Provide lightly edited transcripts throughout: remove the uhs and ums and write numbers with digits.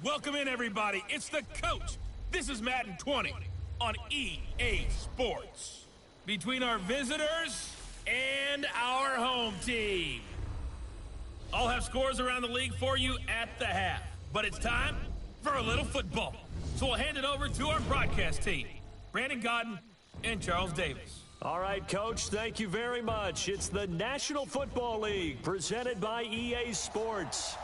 Welcome in, everybody. It's the coach. This is Madden 20 on EA Sports. Between our visitors and our home team. I'll have scores around the league for you at the half. But it's time for a little football. So we'll hand it over to our broadcast team, Brandon Godden and Charles Davis. All right, Coach, thank you very much. It's the National Football League presented by EA Sports.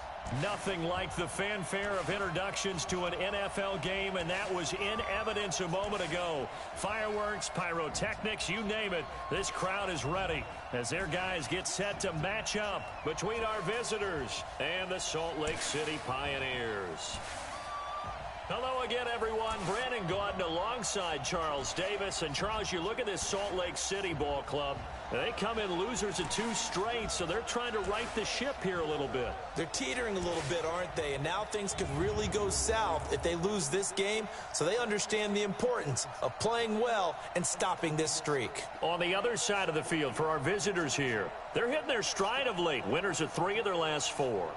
Nothing like the fanfare of introductions to an NFL game, and that was in evidence a moment ago. Fireworks, pyrotechnics, you name it. This crowd is ready as their guys get set to match up between our visitors and the Salt Lake City Pioneers. Hello again, everyone. Brandon Godden alongside Charles Davis. And, Charles, you look at this Salt Lake City ball club. They come in losers of 2 straight, so they're trying to right the ship here a little bit. They're teetering a little bit, aren't they? And now things could really go south if they lose this game, so they understand the importance of playing well and stopping this streak. On the other side of the field for our visitors here, they're hitting their stride of late. Winners of 3 of their last 4.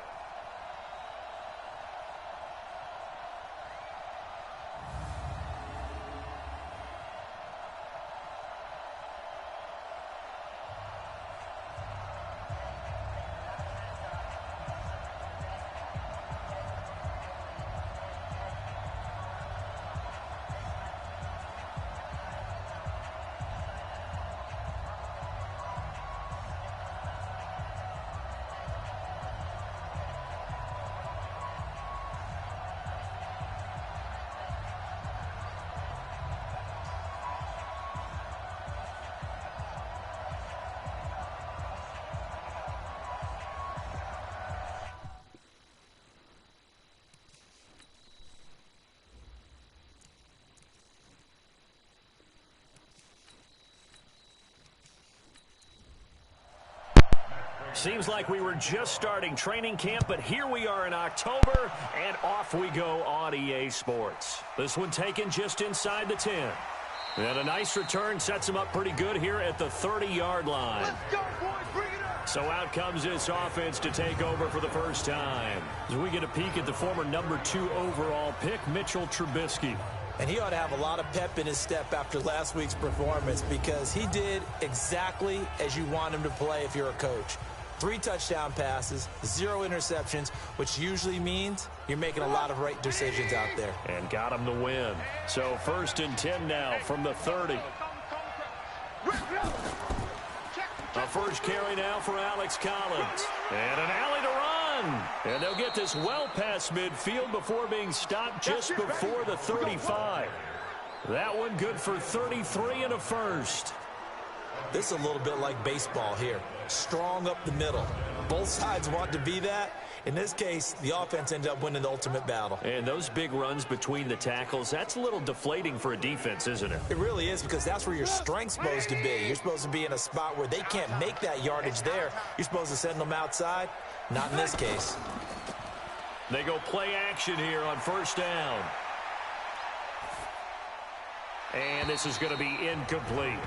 Seems like we were just starting training camp, but here we are in October, and off we go on EA Sports. This one taken just inside the 10. And a nice return sets him up pretty good here at the 30-yard line. Let's go, boys. Bring it up. So out comes this offense to take over for the first time. As we get a peek at the former number 2 overall pick, Mitchell Trubisky. And he ought to have a lot of pep in his step after last week's performance because he did exactly as you want him to play if you're a coach. 3 touchdown passes, 0 interceptions, which usually means you're making a lot of right decisions out there. And got him the win. So 1st and 10 now from the 30. A first carry now for Alex Collins. And an alley to run. And they'll get this well past midfield before being stopped just before the 35. That one good for 33 and a first. This is a little bit like baseball here. Strong up the middle. Both sides want to be that. In this case, the offense ended up winning the ultimate battle. And those big runs between the tackles, that's a little deflating for a defense, isn't it? It really is, because that's where your strength's supposed to be. You're supposed to be in a spot where they can't make that yardage there. You're supposed to send them outside. Not in this case. They go play action here on 1st down. And this is going to be incomplete.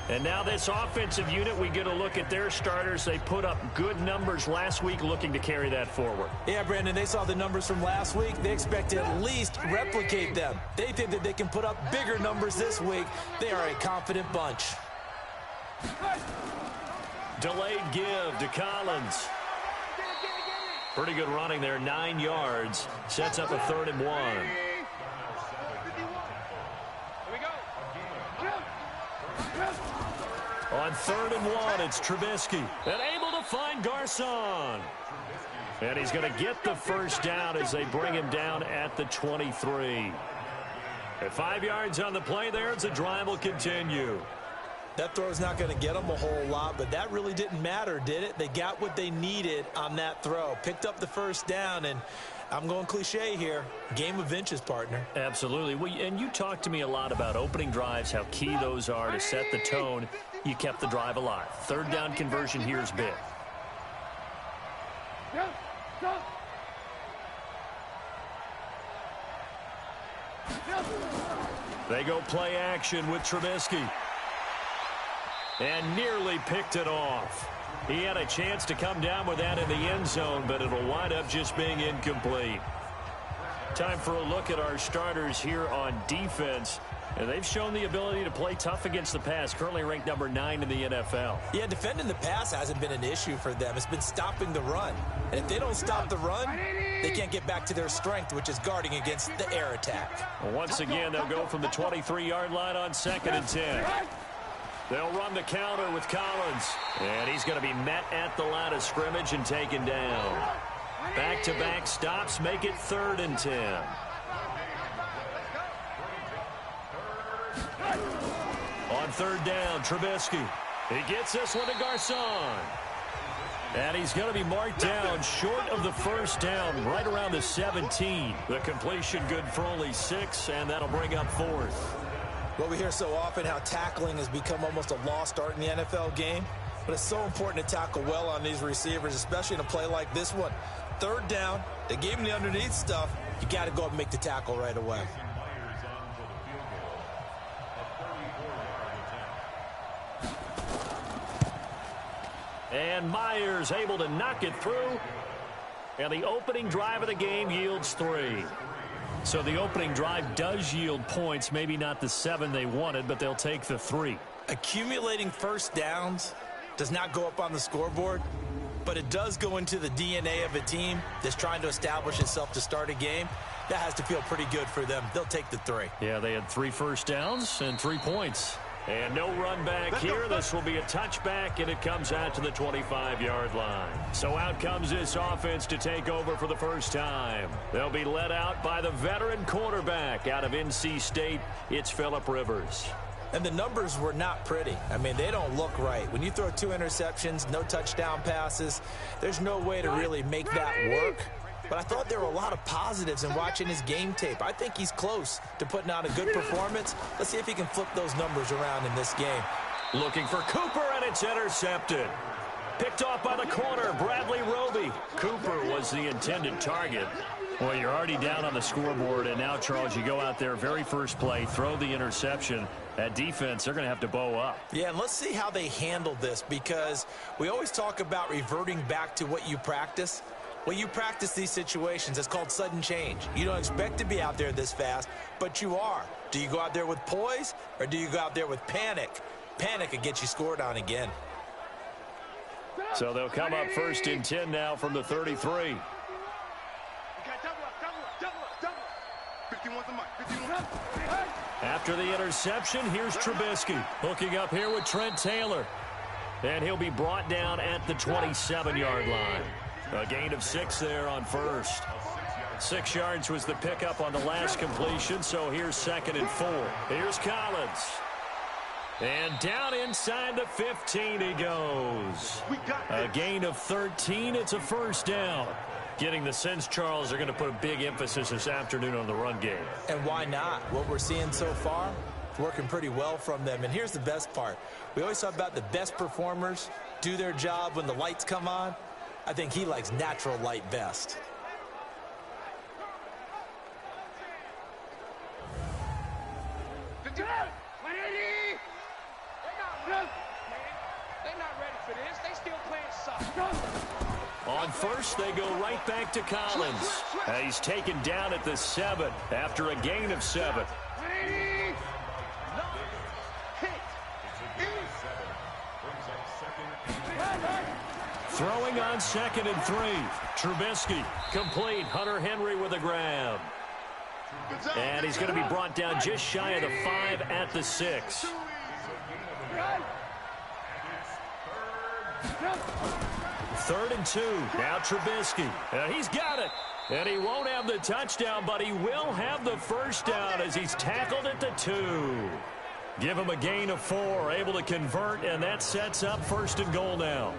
And now this offensive unit, we get a look at their starters. They put up good numbers last week, looking to carry that forward. Yeah, Brandon, they saw the numbers from last week. They expect to at least replicate them. They think that they can put up bigger numbers this week. They are a confident bunch. Delayed give to Collins. Pretty good running there, 9 yards. Sets up a 3rd and 1. On 3rd and 1, it's Trubisky. And able to find Garcon. And he's going to get the first down as they bring him down at the 23. At 5 yards on the play there, the drive will continue. That throw's not going to get them a whole lot, but that really didn't matter, did it? They got what they needed on that throw. Picked up the first down, and I'm going cliche here. Game of inches, partner. Absolutely. Well, and you talked to me a lot about opening drives, how key those are to set the tone. You kept the drive alive. 3rd down conversion here is big. They go play action with Trubisky. And nearly picked it off. He had a chance to come down with that in the end zone, but it'll wind up just being incomplete. Time for a look at our starters here on defense. And they've shown the ability to play tough against the pass, currently ranked number 9 in the NFL. Yeah, defending the pass hasn't been an issue for them. It's been stopping the run. And if they don't stop the run, they can't get back to their strength, which is guarding against the air attack. Well, once again, they'll go from the 23-yard line on 2nd and 10. They'll run the counter with Collins. And he's going to be met at the line of scrimmage and taken down. Back-to-back stops make it 3rd and 10. On 3rd down, Trubisky. He gets this one to Garcon. And he's going to be marked down short of the 1st down, right around the 17. The completion good for only 6, and that'll bring up 4th. Well, we hear so often how tackling has become almost a lost art in the NFL game. But it's so important to tackle well on these receivers, especially in a play like this one. 3rd down, they gave him the underneath stuff. You got to go up and make the tackle right away. And Myers able to knock it through. And the opening drive of the game yields 3. So the opening drive does yield points, maybe not the 7 they wanted, but they'll take the 3. Accumulating 1st downs does not go up on the scoreboard, but it does go into the DNA of a team that's trying to establish itself to start a game. That has to feel pretty good for them. They'll take the 3. Yeah, they had 3 first downs and 3 points. And no run back here. This will be a touchback, and it comes out to the 25-yard line. So out comes this offense to take over for the first time. They'll be led out by the veteran quarterback out of NC State. It's Phillip Rivers. And the numbers were not pretty. I mean, they don't look right. When you throw 2 interceptions, no touchdown passes, there's no way to really make that work. But I thought there were a lot of positives in watching his game tape. I think he's close to putting out a good performance. Let's see if he can flip those numbers around in this game. Looking for Cooper, and it's intercepted. Picked off by the corner, Bradley Roby. Cooper was the intended target. Well, you're already down on the scoreboard, and now, Charles, you go out there, very first play, throw the interception. That defense, they're going to have to bow up. Yeah, and let's see how they handle this, because we always talk about reverting back to what you practice. Well, you practice these situations. It's called sudden change. You don't expect to be out there this fast, but you are. Do you go out there with poise, or do you go out there with panic? Panic could get you scored on again. So they'll come up 1st and 10 now from the 33. After the interception, here's Trubisky. Hooking up here with Trent Taylor. And he'll be brought down at the 27-yard line. A gain of 6 there on 1st. 6 yards was the pickup on the last completion, so here's 2nd and 4. Here's Collins. And down inside the 15 he goes. A gain of 13. It's a 1st down. Getting the sense, Charles, they're going to put a big emphasis this afternoon on the run game. And why not? What we're seeing so far, it's working pretty well from them. And here's the best part. We always talk about the best performers do their job when the lights come on. I think he likes natural light best. They're not ready for this. They still playing soft. On 1st, they go right back to Collins. He's taken down at the 7 after a gain of 7. Throwing on 2nd and 3. Trubisky complete. Hunter Henry with a grab. And he's going to be brought down just shy of the 5 at the 6. 3rd and 2. Now Trubisky. And he's got it. And he won't have the touchdown, but he will have the 1st down as he's tackled at the 2. Give him a gain of 4. Able to convert, and that sets up 1st and goal now.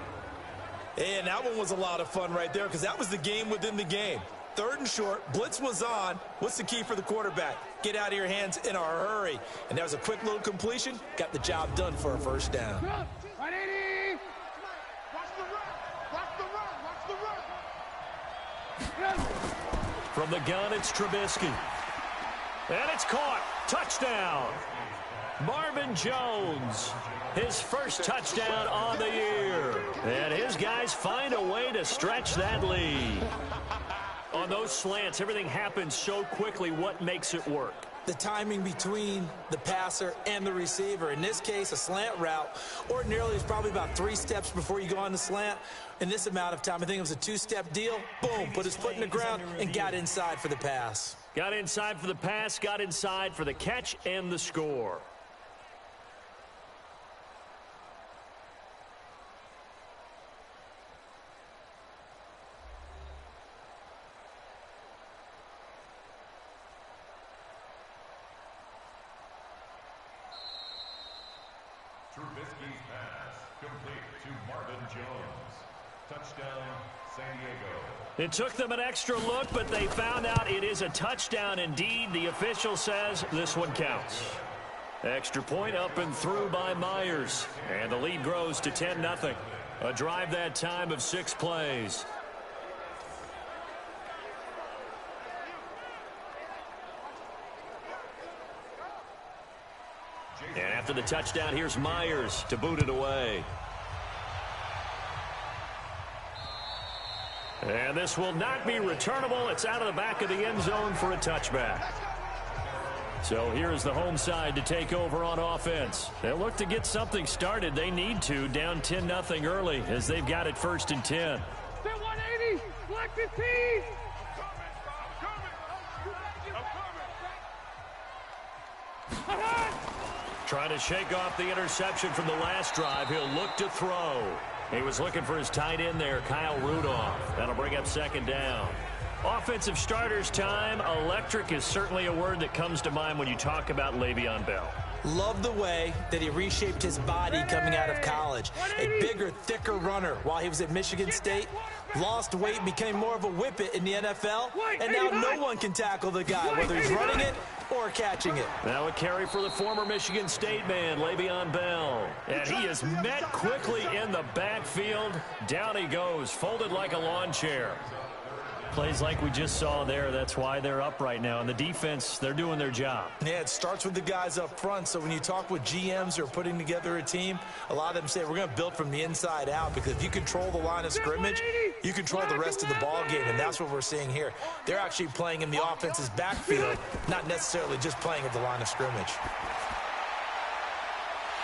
And that one was a lot of fun right there, because that was the game within the game. 3rd and short, blitz was on. What's the key for the quarterback? Get out of your hands in a hurry. And that was a quick little completion. Got the job done for a 1st down. From the gun, it's Trubisky. And it's caught. Touchdown. Marvin Jones, his first touchdown on the year. And his guys find a way to stretch that lead. On those slants, everything happens so quickly. What makes it work? The timing between the passer and the receiver. In this case, a slant route ordinarily is probably about 3 steps before you go on the slant. In this amount of time, I think it was a 2-step deal. Boom, put his foot in the ground and got inside for the pass. Got inside for the pass, got inside for the catch and the score. Trubisky's pass complete to Marvin Jones. Touchdown, San Diego. It took them an extra look, but they found out it is a touchdown indeed. The official says this one counts. Extra point up and through by Myers. And the lead grows to 10-0. A drive that time of 6 plays. And after the touchdown, here's Myers to boot it away. And this will not be returnable. It's out of the back of the end zone for a touchback. So here's the home side to take over on offense. They'll look to get something started. They need to, down 10-0 early as they've got it 1st and 10. 180, black 15. Trying to shake off the interception from the last drive. He'll look to throw. He was looking for his tight end there, Kyle Rudolph. That'll bring up 2nd down. Offensive starters time. Electric is certainly a word that comes to mind when you talk about Le'Veon Bell. Love the way that he reshaped his body coming out of college. A bigger, thicker runner while he was at Michigan State. Lost weight, became more of a whippet in the NFL. And now no one can tackle the guy, whether he's running it or catching it. Now a carry for the former Michigan State man, Le'Veon Bell. And he is met quickly in the backfield. Down he goes, folded like a lawn chair. Plays like we just saw there. That's why they're up right now. And the defense, they're doing their job. Yeah, it starts with the guys up front. So when you talk with GMs who are putting together a team, a lot of them say we're going to build from the inside out, because if you control the line of scrimmage, you control the rest of the ball game. And that's what we're seeing here. They're actually playing in the offense's backfield, not necessarily just playing at the line of scrimmage.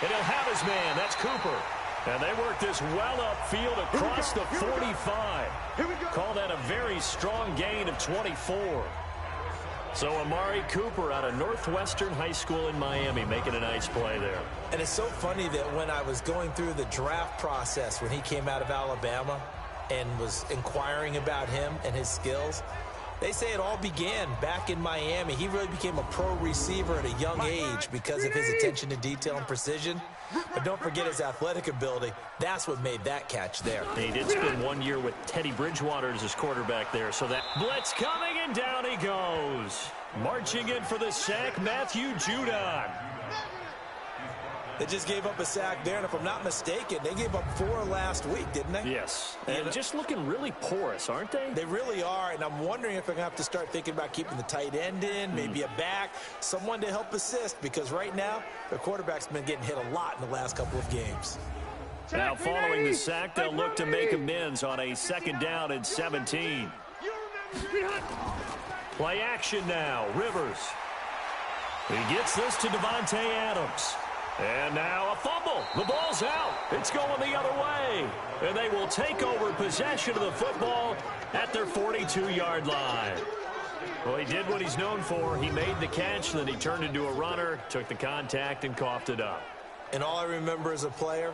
And he'll have his man. That's Cooper. And they work this well upfield across the 45. Call that a very strong gain of 24. So Amari Cooper out of Northwestern High School in Miami making a nice play there. And it's so funny that when I was going through the draft process when he came out of Alabama and was inquiring about him and his skills, they say it all began back in Miami. He really became a pro receiver at a young age because of his attention to detail and precision. But don't forget his athletic ability. That's what made that catch there. He did spend 1 year with Teddy Bridgewater as his quarterback there. So that blitz coming, and down he goes. Marching in for the sack, Matthew Judon. They just gave up a sack there, and if I'm not mistaken, they gave up 4 last week, didn't they? Yes, and just looking really porous, aren't they? They really are, and I'm wondering if they're going to have to start thinking about keeping the tight end in, maybe a back, someone to help assist, because right now, their quarterback's been getting hit a lot in the last couple of games. Now following the sack, they'll look to make amends on a 2nd down and 17. Play action now, Rivers. He gets this to Devontae Adams. And now a fumble. The ball's out. It's going the other way. And they will take over possession of the football at their 42-yard line. Well, he did what he's known for. He made the catch, then he turned into a runner, took the contact, and coughed it up. And all I remember as a player,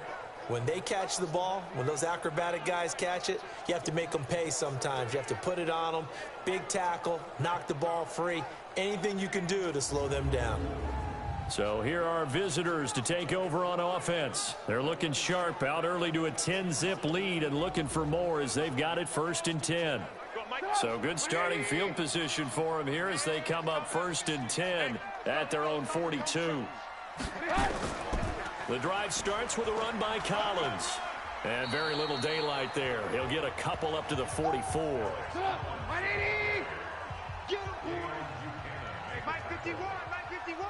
when they catch the ball, when those acrobatic guys catch it, you have to make them pay sometimes. You have to put it on them, big tackle, knock the ball free, anything you can do to slow them down. So here are visitors to take over on offense. They're looking sharp, out early to a 10-zip lead and looking for more as they've got it 1st and 10. So good starting field position for them here as they come up 1st and 10 at their own 42. The drive starts with a run by Collins. And very little daylight there. He'll get a couple up to the 44. Mike 51, Mike 51.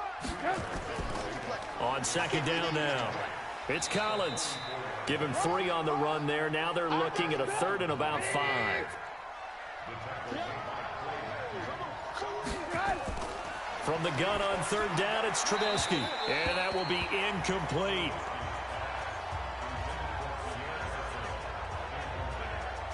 On second down now, it's Collins. Give him 3 on the run there. Now they're looking at a 3rd and about 5. From the gun on 3rd down, it's Trubisky. And that will be incomplete.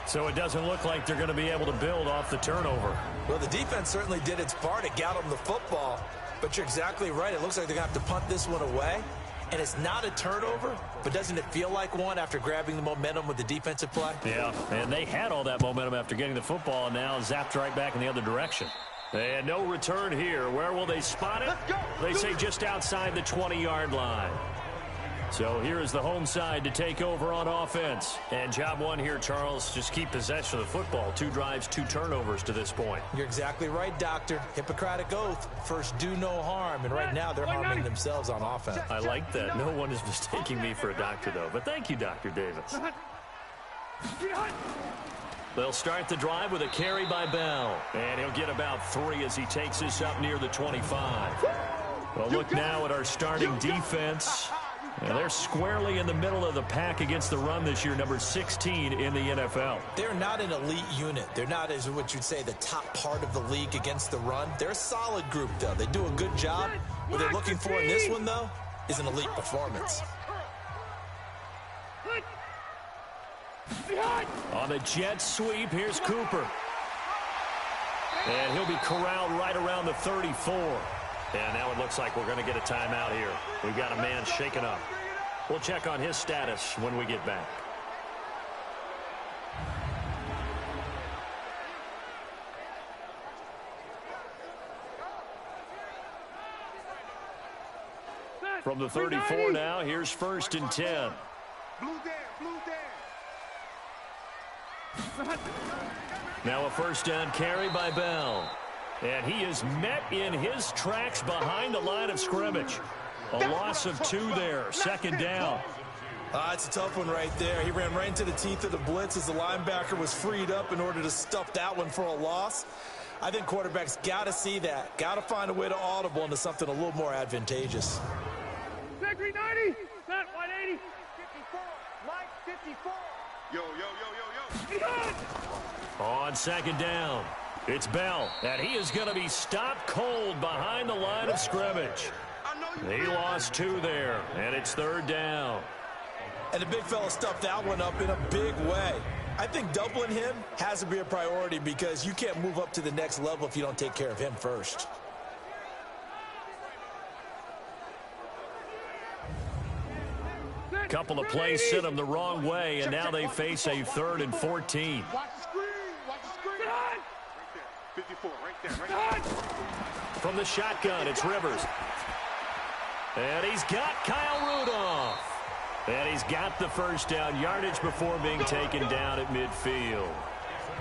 So it doesn't look like they're going to be able to build off the turnover. Well, the defense certainly did its part to get them the football. But you're exactly right. It looks like they're going to have to punt this one away. And it's not a turnover, but doesn't it feel like one after grabbing the momentum with the defensive play? Yeah, and they had all that momentum after getting the football, and now zapped right back in the other direction. And no return here. Where will they spot it? They say just outside the 20-yard line. So here is the home side to take over on offense. And job one here, Charles, just keep possession of the football. 2 drives, 2 turnovers to this point. You're exactly right, Doctor. Hippocratic oath. First, do no harm. And right now, they're harming themselves on offense. I like that. No one is mistaking me for a doctor, though. But thank you, Dr. Davis. They'll start the drive with a carry by Bell. And he'll get about 3 as he takes this up near the 25. Well, look now at our starting defense. And they're squarely in the middle of the pack against the run this year, number 16 in the NFL. They're not an elite unit. They're not, as what you'd say, the top part of the league against the run. They're a solid group, though. They do a good job. What they're looking for in this one, though, is an elite performance. On the jet sweep, here's Cooper. And he'll be corralled right around the 34. And now it looks like we're going to get a timeout here. We've got a man shaken up. We'll check on his status when we get back. From the 34 now, here's 1st and 10. Blue down. Now a 1st down carry by Bell. And he is met in his tracks behind the line of scrimmage. A loss of 2 there. 2nd down. It's a tough one right there. He ran right into the teeth of the blitz as the linebacker was freed up in order to stuff that one for a loss. I think quarterbacks got to see that. Got to find a way to audible into something a little more advantageous. Victory 90. Set 180. 54. Mike 54. Yo. On 2nd down, it's Bell, and he is going to be stopped cold behind the line of scrimmage. He lost 2 there, and it's 3rd down. And the big fella stuffed that one up in a big way. I think doubling him has to be a priority because you can't move up to the next level if you don't take care of him first. Couple of plays sent them the wrong way, and now they face a 3rd and 14. Watch the screen. Watch the screen. Right there. 54. Right there. From the shotgun, it's Rivers. And he's got Kyle Rudolph. And he's got the 1st down yardage before being taken down at midfield.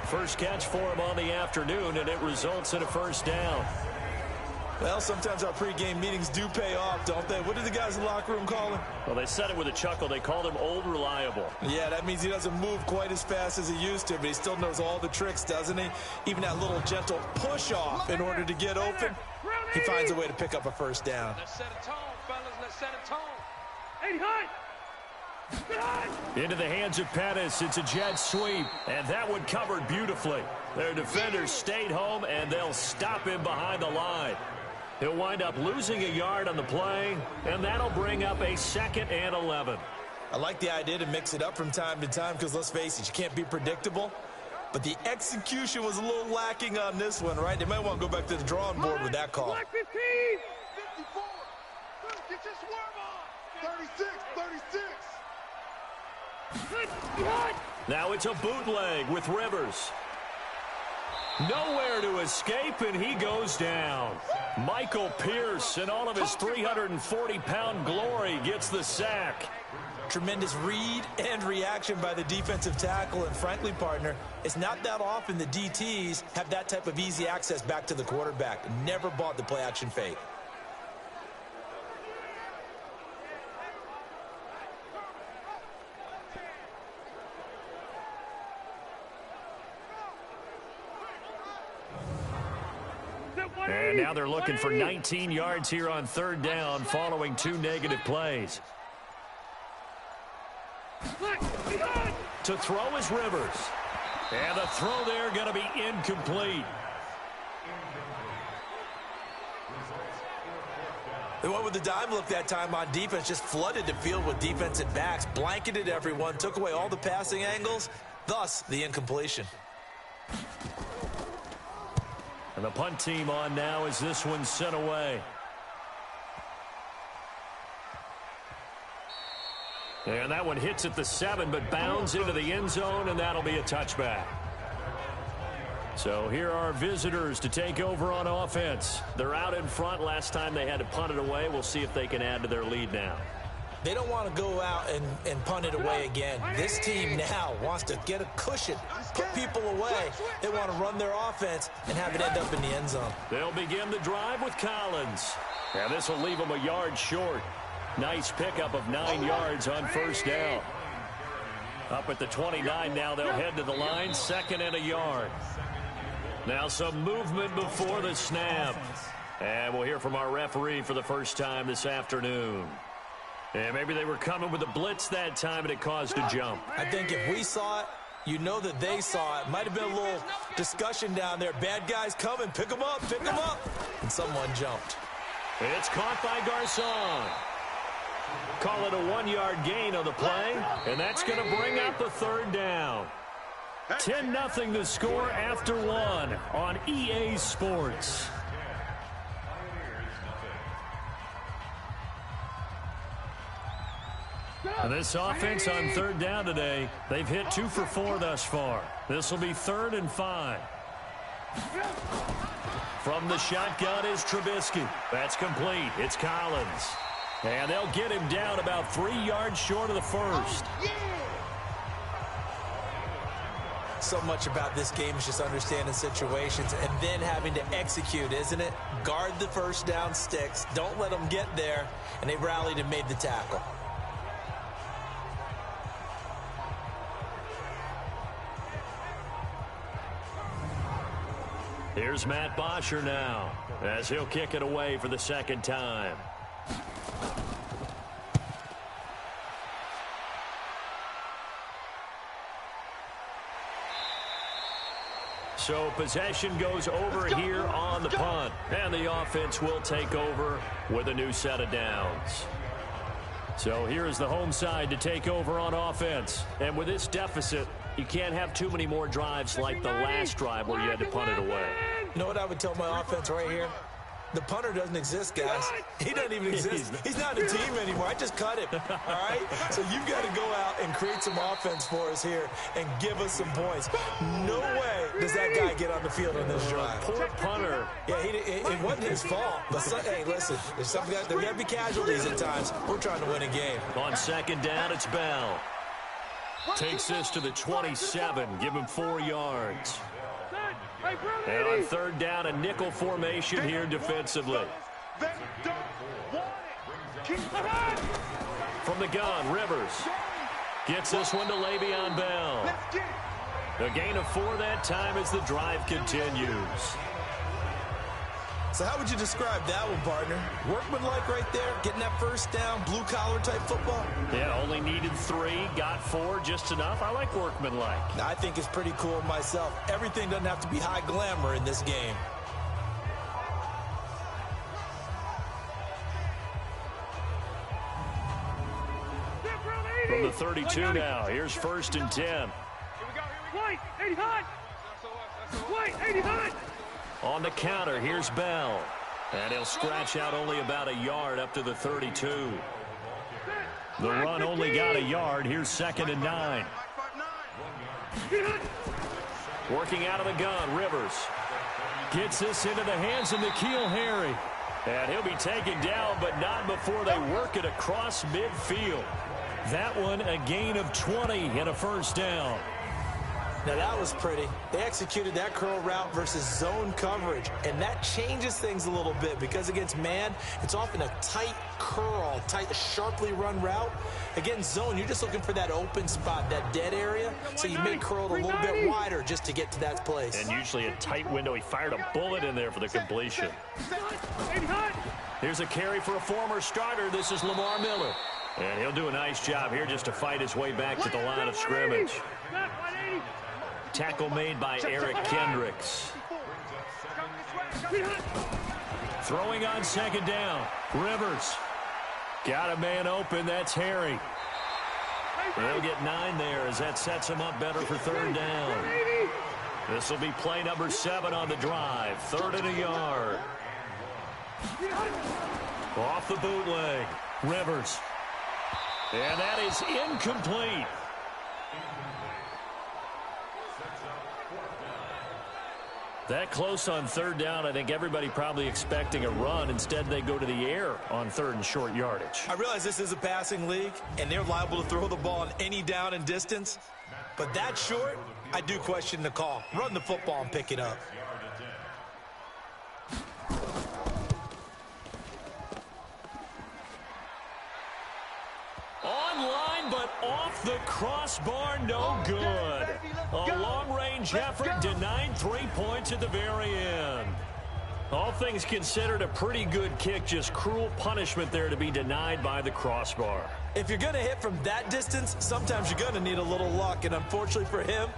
First catch for him on the afternoon, and it results in a 1st down. Well, sometimes our pregame meetings do pay off, don't they? What did the guys in the locker room call him? Well, they said it with a chuckle. They called him Old Reliable. Yeah, that means he doesn't move quite as fast as he used to, but he still knows all the tricks, doesn't he? Even that little gentle push-off in order to get open, he finds a way to pick up a 1st down. Let's set a tone, fellas. Let's set a tone. 80 high. Into the hands of Pettis. It's a jet sweep, and that one covered beautifully. Their defenders stayed home, and they'll stop him behind the line. He'll wind up losing a yard on the play, and that'll bring up a 2nd and 11. I like the idea to mix it up from time to time because, let's face it, you can't be predictable. But the execution was a little lacking on this one, right? They might want to go back to the drawing board with that call. 15. 54. Get your swerve on. 36. 36. Now it's a bootleg with Rivers. Nowhere to escape, and he goes down. Michael Pierce, in all of his 340-pound glory, gets the sack. Tremendous read and reaction by the defensive tackle, and frankly, partner, it's not that often the DTs have that type of easy access back to the quarterback. Never bought the play-action fake. And now they're looking for 19 yards here on third down following 2 negative plays. To throw is Rivers. And the throw there going to be incomplete. They went with the dime look that time on defense, just flooded the field with defensive backs, blanketed everyone, took away all the passing angles, thus the incompletion. And the punt team on now as this one's sent away. And that one hits at the 7, but bounds into the end zone, and that'll be a touchback. So here are visitors to take over on offense. They're out in front. Last time they had to punt it away. We'll see if they can add to their lead now. They don't want to go out and punt it away again. This team now wants to get a cushion, put people away. They want to run their offense and have it end up in the end zone. They'll begin the drive with Collins. And this will leave them a yard short. Nice pickup of 9 yards on first down. Up at the 29 now, they'll head to the line, 2nd and a yard. Now some movement before the snap. And we'll hear from our referee for the first time this afternoon. And maybe they were coming with a blitz that time and it caused a jump. I think if we saw it, you know that they saw it. Might have been a little discussion down there. Bad guys coming, pick them up, pick them up. And someone jumped. It's caught by Garcon. Call it a 1-yard gain on the play, and that's going to bring up the third down. 10-0 the score after 1 on EA Sports. And this offense on third down today, they've hit 2 for 4 thus far. This will be 3rd and 5. From the shotgun is Trubisky. That's complete. It's Collins. And they'll get him down about 3 yards short of the first. So much about this game is just understanding situations and then having to execute, isn't it? Guard the first down sticks. Don't let them get there. And they rallied and made the tackle. Here's Matt Bosher now as he'll kick it away for the 2nd time. So possession goes over here on the punt. And the offense will take over with a new set of downs. So here's the home side to take over on offense. And with this deficit, you can't have too many more drives like the last drive where you had to punt it away. You know what I would tell my offense right here? The punter doesn't exist, guys. He doesn't even exist. He's not a team anymore. I just cut him, all right? So you've got to go out and create some offense for us here and give us some points. No way does that guy get on the field on this drive. Poor punter. Yeah, it wasn't his fault. But, hey, listen, there's got to be casualties at times. We're trying to win a game. On 2nd down, it's Bell. Takes this to the 27. Give him 4 yards. And on 3rd down, a nickel formation here defensively. From the gun, Rivers gets this one to Le'Veon Bell. A gain of 4 that time as the drive continues. So how would you describe that one, partner? Workmanlike right there, getting that first down, blue-collar type football? Yeah, only needed 3, got 4, just enough. I like workmanlike. I think it's pretty cool myself. Everything doesn't have to be high glamour in this game. From the 32 now, here's 1st and 10. White, 80 hot! White, 80 hot! On the counter, here's Bell. And he'll scratch out only about a yard up to the 32. The run only got a yard. Here's 2nd and 9. Working out of the gun, Rivers. Gets this into the hands of N'Keal Harry. And he'll be taken down, but not before they work it across midfield. That one, a gain of 20 and a first down. Now that was pretty. They executed that curl route versus zone coverage, and that changes things a little bit because against man, it's often a tight curl, tight, sharply run route. Against zone, you're just looking for that open spot, that dead area, so you may curl it a little bit wider just to get to that place. And usually a tight window. He fired a bullet in there for the completion. Here's a carry for a former starter. This is Lamar Miller. And he'll do a nice job here just to fight his way back to the line of scrimmage. Tackle made by Eric Kendricks. Throwing on second down. Rivers. Got a man open. That's Harry. They'll get 9 there as that sets him up better for third down. This will be play number 7 on the drive. 3rd and a yard. Off the bootleg. Rivers. And that is incomplete. That close on third down, I think everybody probably expecting a run. Instead, they go to the air on 3rd and short yardage. I realize this is a passing league, and they're liable to throw the ball on any down and distance. But that short, I do question the call. Run the football and pick it up. Online, but off the crossbar, no good. A long-range effort denied 3 points at the very end. All things considered, a pretty good kick, just cruel punishment there to be denied by the crossbar. If you're going to hit from that distance, sometimes you're going to need a little luck, and unfortunately for him,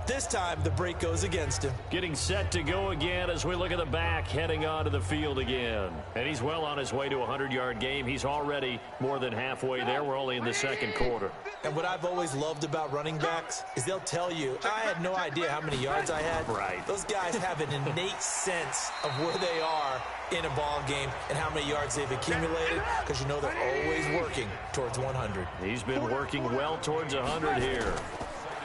this time the break goes against him. Getting set to go again as we look at the back, heading onto the field again. And he's well on his way to a 100-yard game. He's already more than halfway there. We're only in the second quarter. And what I've always loved about running backs is they'll tell you, I had no idea how many yards I had. Right. Those guys have an innate sense of where they are in a ball game and how many yards they've accumulated, because you know they're always working towards 100. He's been working well towards 100 here.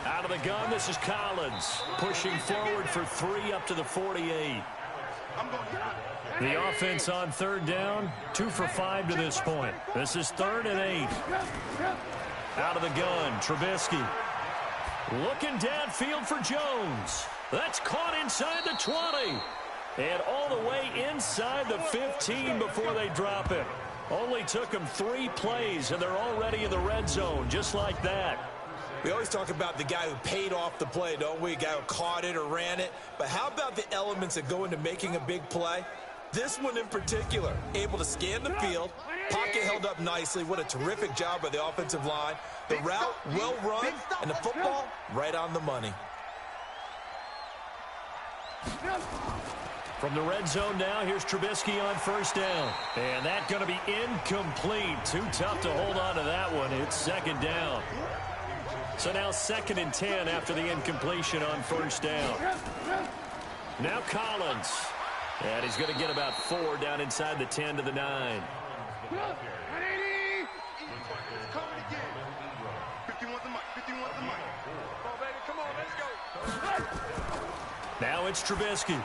Out of the gun, this is Collins. Pushing forward for 3 up to the 48. The offense on third down, 2 for 5 to this point. This is 3rd and 8. Out of the gun, Trubisky. Looking downfield for Jones. That's caught inside the 20. And all the way inside the 15 before they drop it. Only took them 3 plays, and they're already in the red zone, just like that. We always talk about the guy who paid off the play, don't we? A guy who caught it or ran it. But how about the elements that go into making a big play? This one in particular, able to scan the field, pocket held up nicely. What a terrific job by the offensive line. The route, well run, and the football, right on the money. From the red zone now, here's Trubisky on first down. And that's going to be incomplete. Too tough to hold on to that one. It's second down. So now 2nd and 10 after the incompletion on first down. Now Collins. And he's going to get about 4 down inside the 10 to the 9. Now it's Trubisky.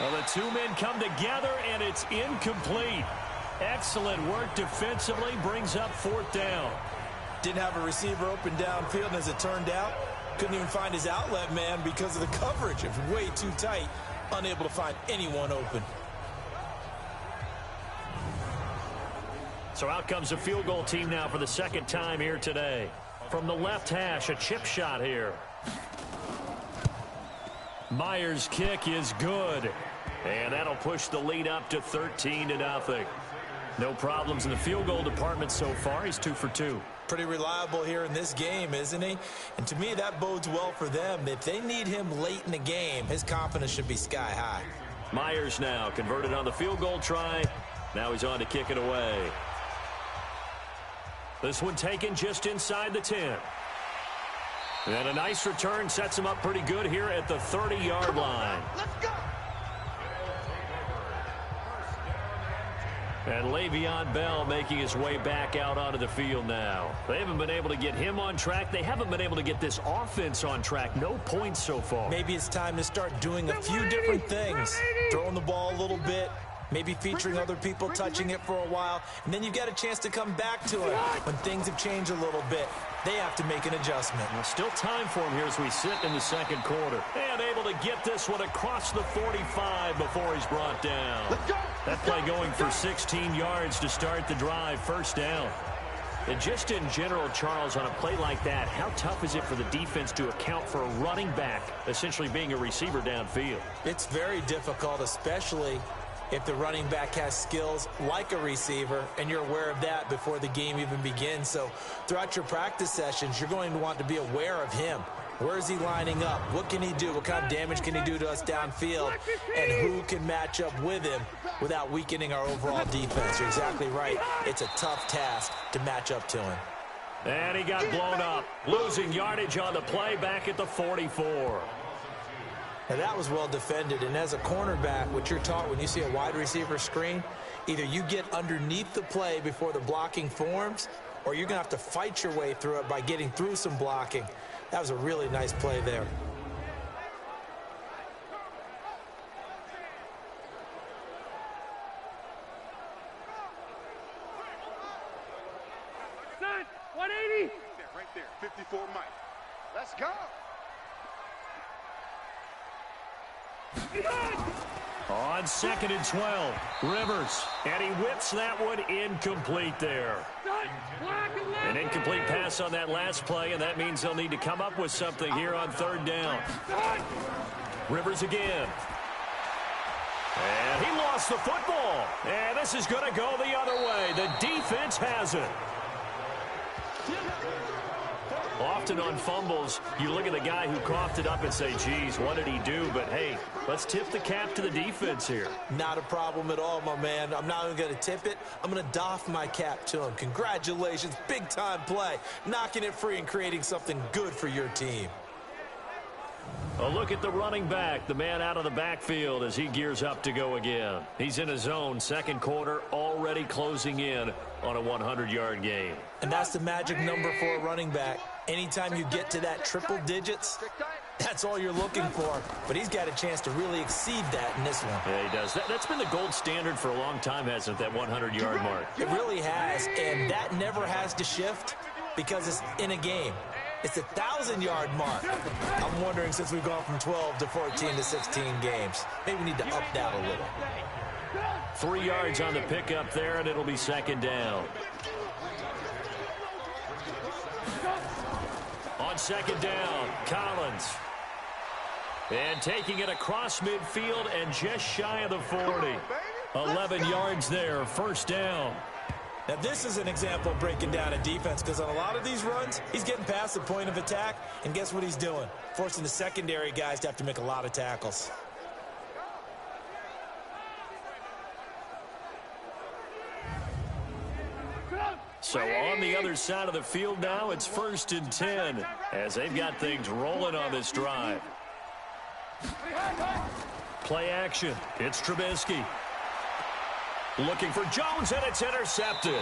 Well, the 2 men come together, and it's incomplete. Excellent work defensively, brings up 4th down. Didn't have a receiver open downfield, and as it turned out, couldn't even find his outlet man because of the coverage. It was way too tight, unable to find anyone open. So out comes the field goal team now for the 2nd time here today. From the left hash, a chip shot here. Myers' kick is good. And that'll push the lead up to 13-0. No problems in the field goal department so far. He's 2 for 2. Pretty reliable here in this game, isn't he? And to me, that bodes well for them. If they need him late in the game, his confidence should be sky high. Myers now converted on the field goal try. Now he's on to kick it away. This one taken just inside the 10. And a nice return sets him up pretty good here at the 30-yard line. Let's go. And Le'Veon Bell making his way back out onto the field now. They haven't been able to get him on track. They haven't been able to get this offense on track. No points so far. Maybe it's time to start doing a few different things. Throwing the ball a little bit, maybe featuring other people touching it for a while, and then you've got a chance to come back to it when things have changed a little bit. They have to make an adjustment. Well, still time for him here as we sit in the second quarter. And able to get this one across the 45 before he's brought down. That play going for 16 yards to start the drive, first down. And just in general, Charles, on a play like that, how tough is it for the defense to account for a running back essentially being a receiver downfield? It's very difficult, especially if the running back has skills like a receiver, and you're aware of that before the game even begins. So throughout your practice sessions, you're going to want to be aware of him. Where is he lining up? What can he do? What kind of damage can he do to us downfield? And who can match up with him without weakening our overall defense? You're exactly right. It's a tough task to match up to him. And he got blown up, losing yardage on the play back at the 44. Now that was well defended, and as a cornerback, what you're taught when you see a wide receiver screen, either you get underneath the play before the blocking forms, or you're going to have to fight your way through it by getting through some blocking. That was a really nice play there. Son, 180. Right there, 54 Mike. Let's go. On 2nd and 12, Rivers, and he whips that one incomplete there. An incomplete pass on that last play, and that means they'll need to come up with something here on 3rd down. Rivers again. And he lost the football. And this is going to go the other way. The defense has it. Often on fumbles, you look at the guy who coughed it up and say, geez, what did he do? But, hey, let's tip the cap to the defense here. Not a problem at all, my man. I'm not even going to tip it. I'm going to doff my cap to him. Congratulations. Big-time play. Knocking it free and creating something good for your team. A look at the running back, the man out of the backfield as he gears up to go again. He's in his zone, second quarter, already closing in on a 100-yard game. And that's the magic number for a running back. Anytime you get to that triple digits, that's all you're looking for. But he's got a chance to really exceed that in this one. Yeah, he does. That's been the gold standard for a long time, hasn't it, that 100-yard mark? It really has, and that never has to shift because it's in a game. It's a 1,000-yard mark. I'm wondering, since we've gone from 12 to 14 to 16 games, maybe we need to up that a little. 3 yards on the pickup there, and it'll be 2nd down. On 2nd down, Collins. And taking it across midfield and just shy of the 40. 11 yards there, first down. Now, this is an example of breaking down a defense because on a lot of these runs, he's getting past the point of attack, and guess what he's doing? Forcing the secondary guys to have to make a lot of tackles. So on the other side of the field now, it's 1st and 10 as they've got things rolling on this drive. Play action. It's Trubisky. Looking for Jones, and it's intercepted.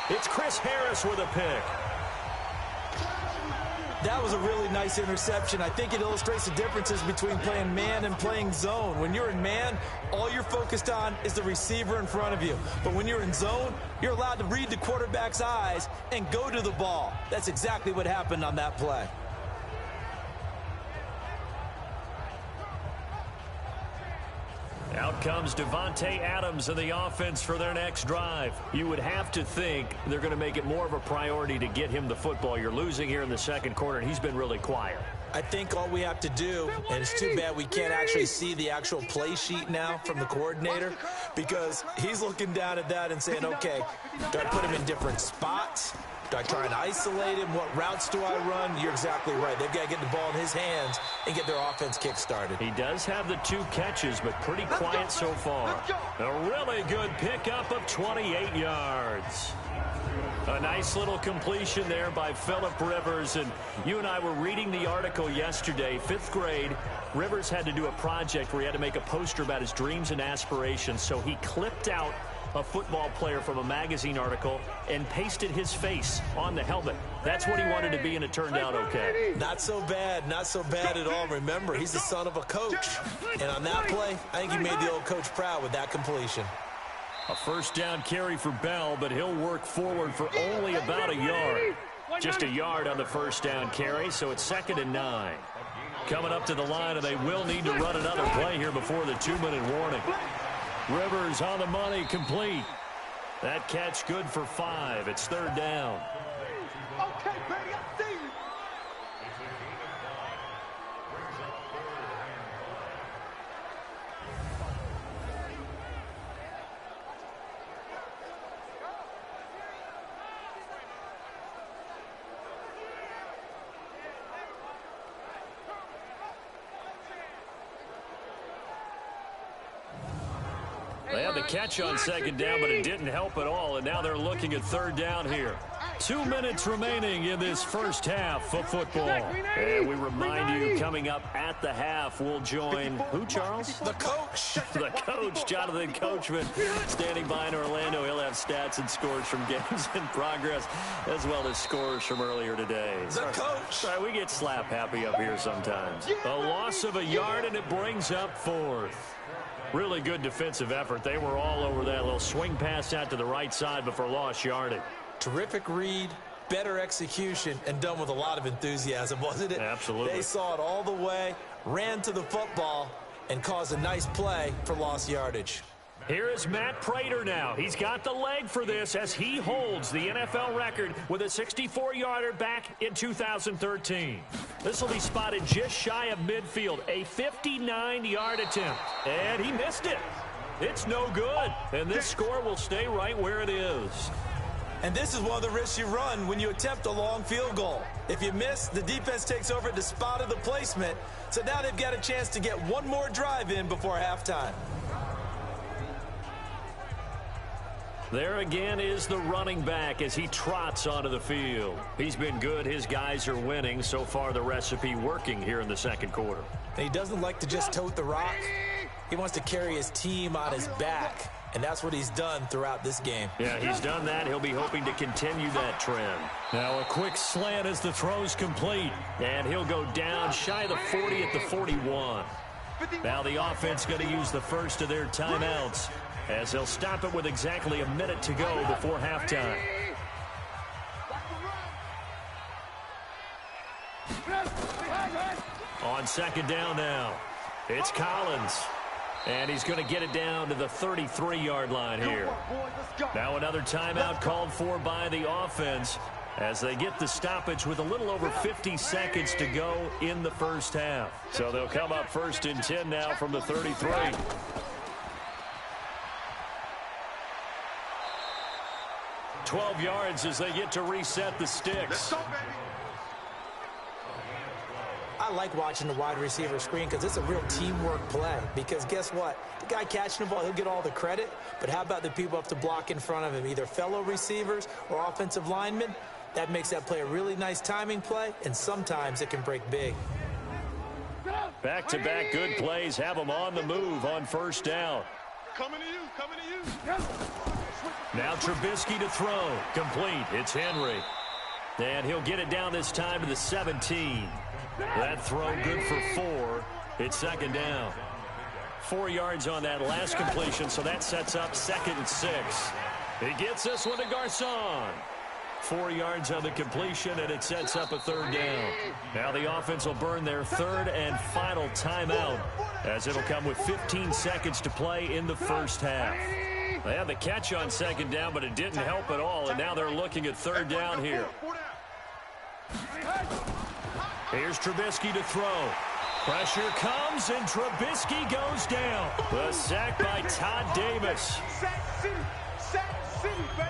It's Chris Harris with a pick. That was a really nice interception. I think it illustrates the differences between playing man and playing zone. When you're in man, all you're focused on is the receiver in front of you. But when you're in zone, you're allowed to read the quarterback's eyes and go to the ball. That's exactly what happened on that play. Out comes Devontae Adams in the offense for their next drive. You would have to think they're going to make it more of a priority to get him the football. You're losing here in the second quarter, and he's been really quiet. I think all we have to do, and it's too bad we can't actually see the actual play sheet now from the coordinator, because he's looking down at that and saying, okay, do I put him in different spots? Do I try and isolate him? What routes do I run? You're exactly right. They've got to get the ball in his hands and get their offense kick-started. He does have the 2 catches, but pretty quiet so far. A really good pickup of 28 yards. A nice little completion there by Phillip Rivers. And you and I were reading the article yesterday, 5th grade. Rivers had to do a project where he had to make a poster about his dreams and aspirations. So he clipped out a football player from a magazine article and pasted his face on the helmet. That's what he wanted to be, and it turned out okay. Not so bad at all. Remember, he's the son of a coach. And on that play, I think he made the old coach proud with that completion. A first down carry for Bell, but he'll work forward for only about a yard. Just a yard on the first down carry, so it's 2nd and 9. Coming up to the line, and they will need to run another play here before the 2-minute warning. Rivers on the money, complete. That catch good for 5. It's 3rd down. Okay, Brady, I see you. They had the catch on 2nd down, but it didn't help at all, and now they're looking at 3rd down here. 2 minutes remaining in this first half of football. And we remind you, coming up at the half, we'll join who, Charles? The coach. The coach, Jonathan Coachman, standing by in Orlando. He'll have stats and scores from games in progress, as well as scores from earlier today. The coach. Sorry, we get slap happy up here sometimes. A loss of a yard, and it brings up 4th. Really good defensive effort. They were all over that little swing pass out to the right side before lost yardage. Terrific read, better execution, and done with a lot of enthusiasm, wasn't it? Absolutely. They saw it all the way, ran to the football, and caused a nice play for lost yardage. Here is Matt Prater now. He's got the leg for this as he holds the NFL record with a 64-yarder back in 2013. This will be spotted just shy of midfield, a 59-yard attempt. And he missed it. It's no good. And this score will stay right where it is. And this is one of the risks you run when you attempt a long field goal. If you miss, the defense takes over at the spot of the placement. So now they've got a chance to get one more drive in before halftime. There again is the running back as he trots onto the field. He's been good. His guys are winning. So far, the recipe working here in the second quarter. And he doesn't like to just tote the rock. He wants to carry his team on his back. And that's what he's done throughout this game. Yeah, he's done that. He'll be hoping to continue that trend. Now a quick slant as the throw's complete. And he'll go down shy of the 40 at the 41. Now the offense going to use the first of their timeouts, as they'll stop it with exactly a minute to go before halftime. On 2nd down now, it's Collins. And he's going to get it down to the 33-yard line here. Now another timeout called for by the offense as they get the stoppage with a little over 50 seconds to go in the first half. So they'll come up 1st and 10 now from the 33. "12 yards as they get to reset the sticks. I like watching the wide receiver screen because it's a real teamwork play. Because guess what? The guy catching the ball, he'll get all the credit. But how about the people up to block in front of him, either fellow receivers or offensive linemen? That makes that play a really nice timing play, and sometimes it can break big. Back-to-back good plays have them on the move on 1st down. Coming to you, coming to you. Now Trubisky to throw. Complete. It's Henry. And he'll get it down this time to the 17. That throw good for 4. It's 2nd down. 4 yards on that last completion, so that sets up 2nd and 6. He gets this one to Garcon. 4 yards on the completion, and it sets up a 3rd down. Now the offense will burn their 3rd and final timeout, as it'll come with 15 seconds to play in the first half. They had the catch on 2nd down, but it didn't help at all, and now they're looking at 3rd down here. Here's Trubisky to throw. Pressure comes, and Trubisky goes down. The sack by Todd Davis. Sack City, baby.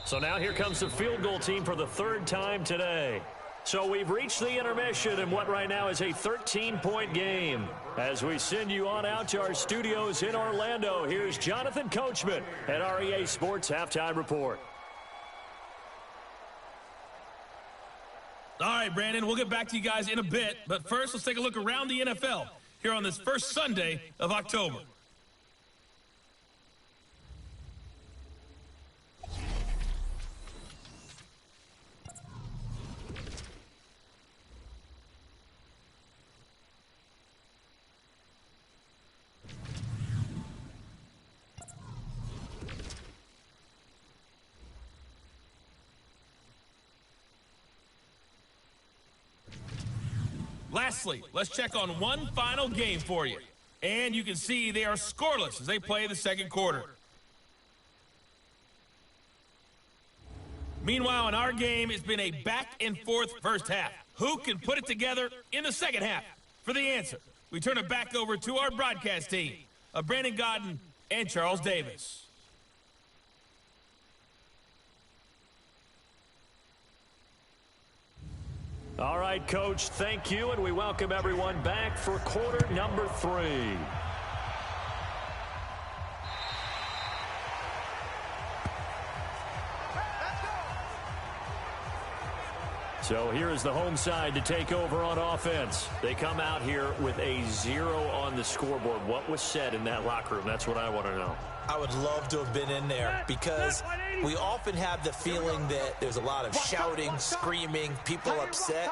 So now here comes the field goal team for the third time today. So we've reached the intermission in what right now is a 13-point game. As we send you on out to our studios in Orlando, here's Jonathan Coachman at our EA Sports Halftime Report. All right, Brandon, we'll get back to you guys in a bit. But first, let's take a look around the NFL here on this first Sunday of October. Lastly, let's check on one final game for you. And you can see they are scoreless as they play the second quarter. Meanwhile, in our game, it's been a back-and-forth first half. Who can put it together in the second half? For the answer, we turn it back over to our broadcast team of Brandon Godden and Charles Davis. All right, Coach, thank you, and we welcome everyone back for quarter number 3. So here is the home side to take over on offense. They come out here with a 0 on the scoreboard. What was said in that locker room? That's what I want to know. I would love to have been in there because we often have the feeling that there's a lot of shouting, screaming, people upset.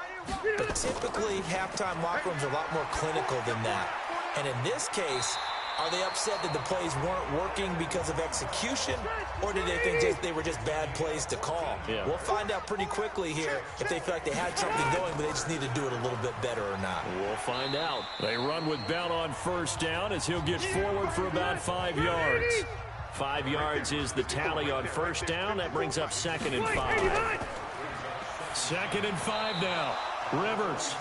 But typically, halftime locker rooms are a lot more clinical than that. And in this case, are they upset that the plays weren't working because of execution, or did they think they were just bad plays to call? Yeah. We'll find out pretty quickly here if they feel like they had something going, but they just need to do it a little bit better or not. We'll find out. They run with Bell on first down as he'll get forward for about 5 yards. 5 yards is the tally on first down. That brings up 2nd and 5. 2nd and 5 now. Rivers.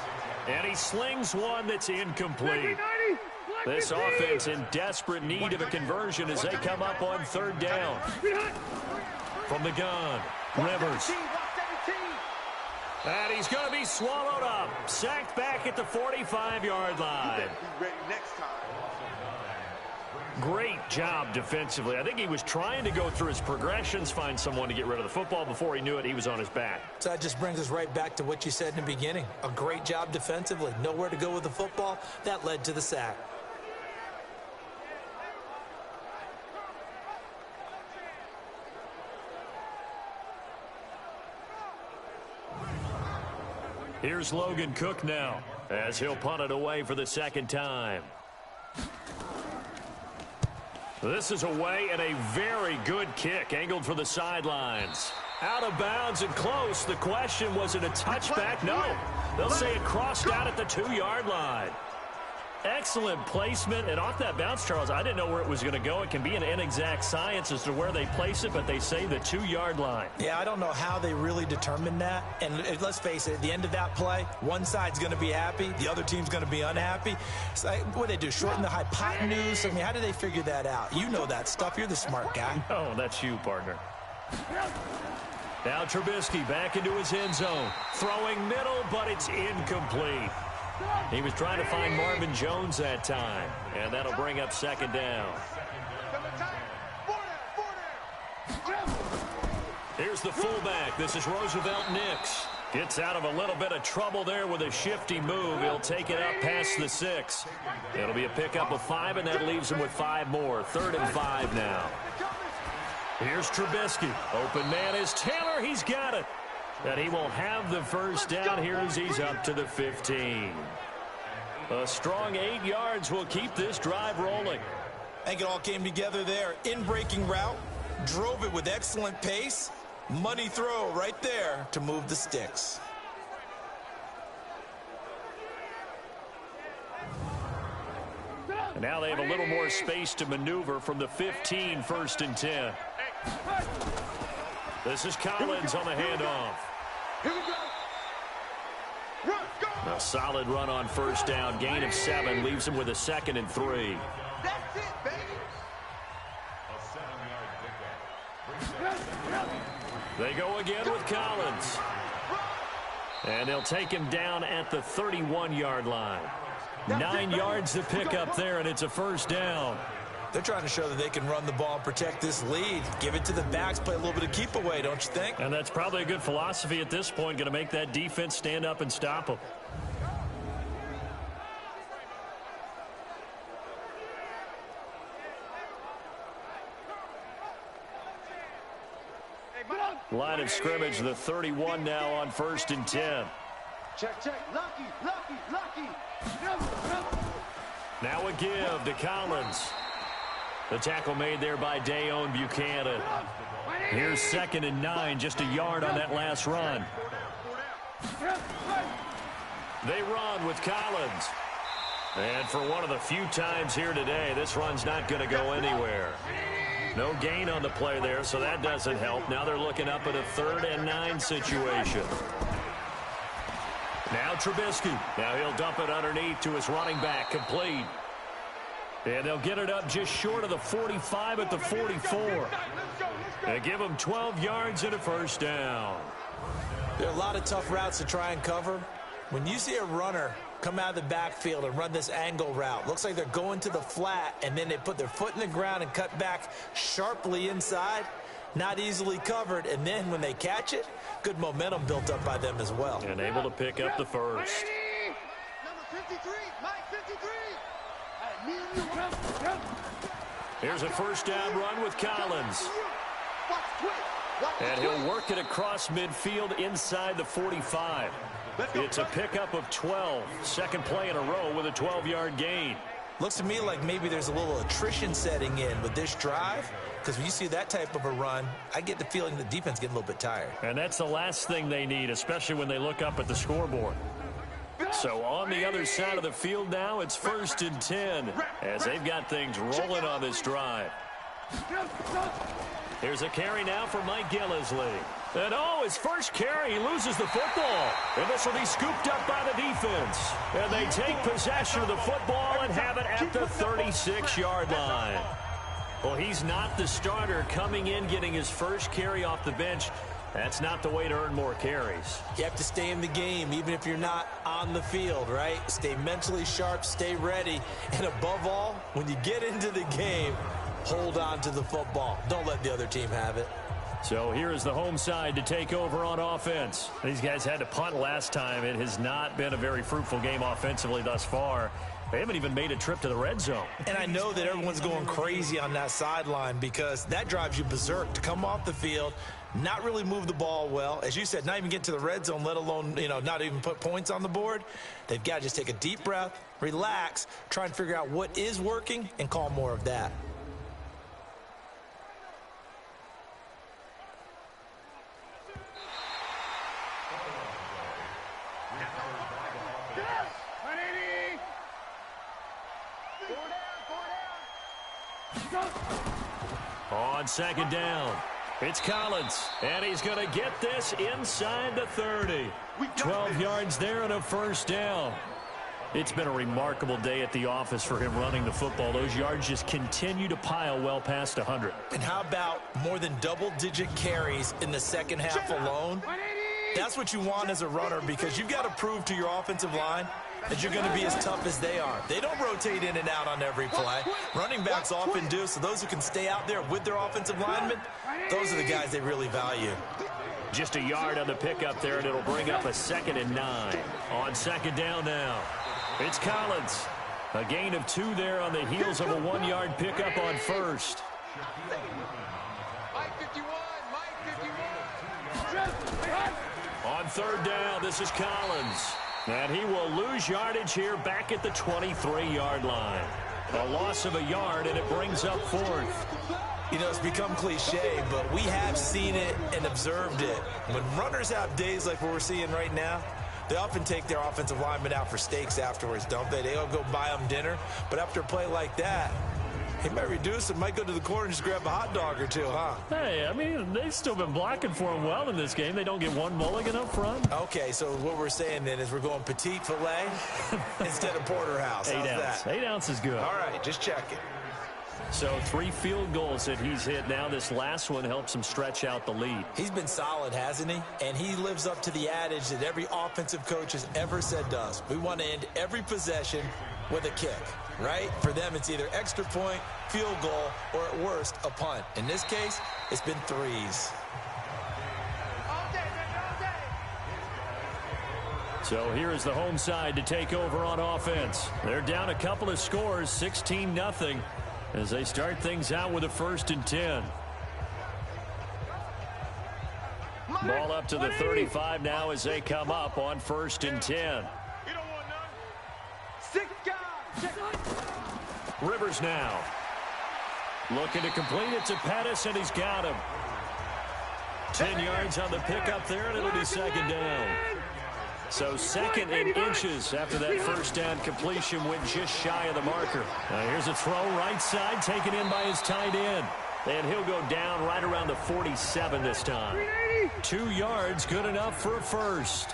And he slings one that's incomplete. This offense in desperate need of a conversion as they come up on 3rd down. From the gun, Rivers. And he's going to be swallowed up. Sacked back at the 45-yard line. Great job defensively. I think he was trying to go through his progressions, find someone to get rid of the football. Before he knew it, he was on his back. So that just brings us right back to what you said in the beginning. A great job defensively. Nowhere to go with the football. That led to the sack. Here's Logan Cook now as he'll punt it away for the 2nd time. This is away and a very good kick angled for the sidelines. Out of bounds and close. The question, was it a touchback? No. They'll say it crossed out at the 2-yard line. Excellent placement. And off that bounce, Charles, I didn't know where it was going to go. It can be an inexact science as to where they place it, but they say the 2-yard line. Yeah, I don't know how they really determined that. And let's face it, at the end of that play, one side's going to be happy, the other team's going to be unhappy. So what do they do, shorten the hypotenuse? I mean, how do they figure that out? You know that stuff. You're the smart guy. Oh, that's you, partner. Now Trubisky back into his end zone. Throwing middle, but it's incomplete. He was trying to find Marvin Jones that time, and that'll bring up 2nd down. Here's the fullback. This is Roosevelt Nix. Gets out of a little bit of trouble there with a shifty move. He'll take it up past the 6. It'll be a pickup of 5, and that leaves him with 5 more. 3rd and 5 now. Here's Trubisky. Open man is Taylor. He's got it. And he will have the first down here as he's up to the 15. A strong 8 yards will keep this drive rolling. I think it all came together there. In-breaking route, drove it with excellent pace. Money throw right there to move the sticks. And now they have a little more space to maneuver from the 15, 1st and 10. This is Collins on the handoff. A solid run on first down. Gain of 7 leaves him with a 2nd and 3. That's it, baby. A 7-yard pickup. They go again with Collins. And they'll take him down at the 31-yard line. 9 yards to pick up there, and it's a first down. They're trying to show that they can run the ball and protect this lead. Give it to the backs, play a little bit of keep away, don't you think? And that's probably a good philosophy at this point, going to make that defense stand up and stop them. Line of scrimmage, the 31 now on 1st and 10. Check, check. Lucky. Now a give to Collins. The tackle made there by Dayon Buchanan. Here's 2nd and 9, just a yard on that last run. They run with Collins. And for one of the few times here today, this run's not going to go anywhere. No gain on the play there, so that doesn't help. Now they're looking up at a 3rd and 9 situation. Now Trubisky. Now he'll dump it underneath to his running back, complete. And they'll get it up just short of the 45 at the 44. They give him 12 yards and a first down. There are a lot of tough routes to try and cover. When you see a runner come out of the backfield and run this angle route, looks like they're going to the flat, and then they put their foot in the ground and cut back sharply inside, not easily covered, and then when they catch it, good momentum built up by them as well. And able to pick up the first. Number 53, Mike 53. Here's a first down run with Collins. And he'll work it across midfield inside the 45. It's a pickup of 12. Second play in a row with a 12-yard gain. Looks to me like maybe there's a little attrition setting in with this drive, because when you see that type of a run, I get the feeling the defense getting a little bit tired. And that's the last thing they need, especially when they look up at the scoreboard. So on the other side of the field now, it's 1st and 10 as they've got things rolling on this drive. Here's a carry now for Mike Gillisley. And his first carry, he loses the football. And this will be scooped up by the defense. And they take possession of the football and have it at the 36-yard line. Well, he's not the starter coming in, getting his first carry off the bench. That's not the way to earn more carries. You have to stay in the game, even if you're not on the field, right? Stay mentally sharp, stay ready, and above all, when you get into the game, hold on to the football. Don't let the other team have it. So here is the home side to take over on offense. These guys had to punt last time. It has not been a very fruitful game offensively thus far. They haven't even made a trip to the red zone. And I know that everyone's going crazy on that sideline because that drives you berserk to come off the field, not really move the ball well. As you said, not even get to the red zone, let alone, not even put points on the board. They've got to just take a deep breath, relax, try and figure out what is working and call more of that. On 2nd down, it's Collins, and he's going to get this inside the 30. 12 yards there and a first down. It's been a remarkable day at the office for him running the football. Those yards just continue to pile well past 100. And how about more than double-digit carries in the second half alone? That's what you want as a runner, because you've got to prove to your offensive line that you're going to be as tough as they are. They don't rotate in and out on every play. Running backs often do, so those who can stay out there with their offensive linemen, those are the guys they really value. Just a yard on the pickup there, and it'll bring up a 2nd and 9. On 2nd down now, it's Collins. A gain of 2 there on the heels of a 1-yard pickup on 1st. Mike 51, Mike 51. On 3rd down, this is Collins. And he will lose yardage here back at the 23-yard line. A loss of a yard, and it brings up 4th. It's become cliche, but we have seen it and observed it. When runners have days like what we're seeing right now, they often take their offensive linemen out for steaks afterwards, don't they? They'll go buy them dinner. But after a play like that, he might reduce it, might go to the corner and just grab a hot dog or two, huh? Hey, I mean, they've still been blocking for him well in this game. They don't get one mulligan up front. Okay, so what we're saying then is we're going petite filet instead of porterhouse. How's that? 8 ounce is good. All right, just checking. So 3 field goals that he's hit now. This last one helps him stretch out the lead. He's been solid, hasn't he? And he lives up to the adage that every offensive coach has ever said to us. We want to end every possession with a kick, right? For them, it's either extra point, field goal, or at worst, a punt. In this case, it's been threes. So here is the home side to take over on offense. They're down a couple of scores, 16-0, as they start things out with a 1st and 10. Ball up to the 35 now as they come up on 1st and 10. Rivers now. Looking to complete it to Pettis, and he's got him. 10 yards on the pickup there, and it'll be 2nd down. So 2nd and inches after that 1st down completion went just shy of the marker. Now here's a throw right side taken in by his tight end. And he'll go down right around the 47 this time. 2 yards, good enough for a 1st.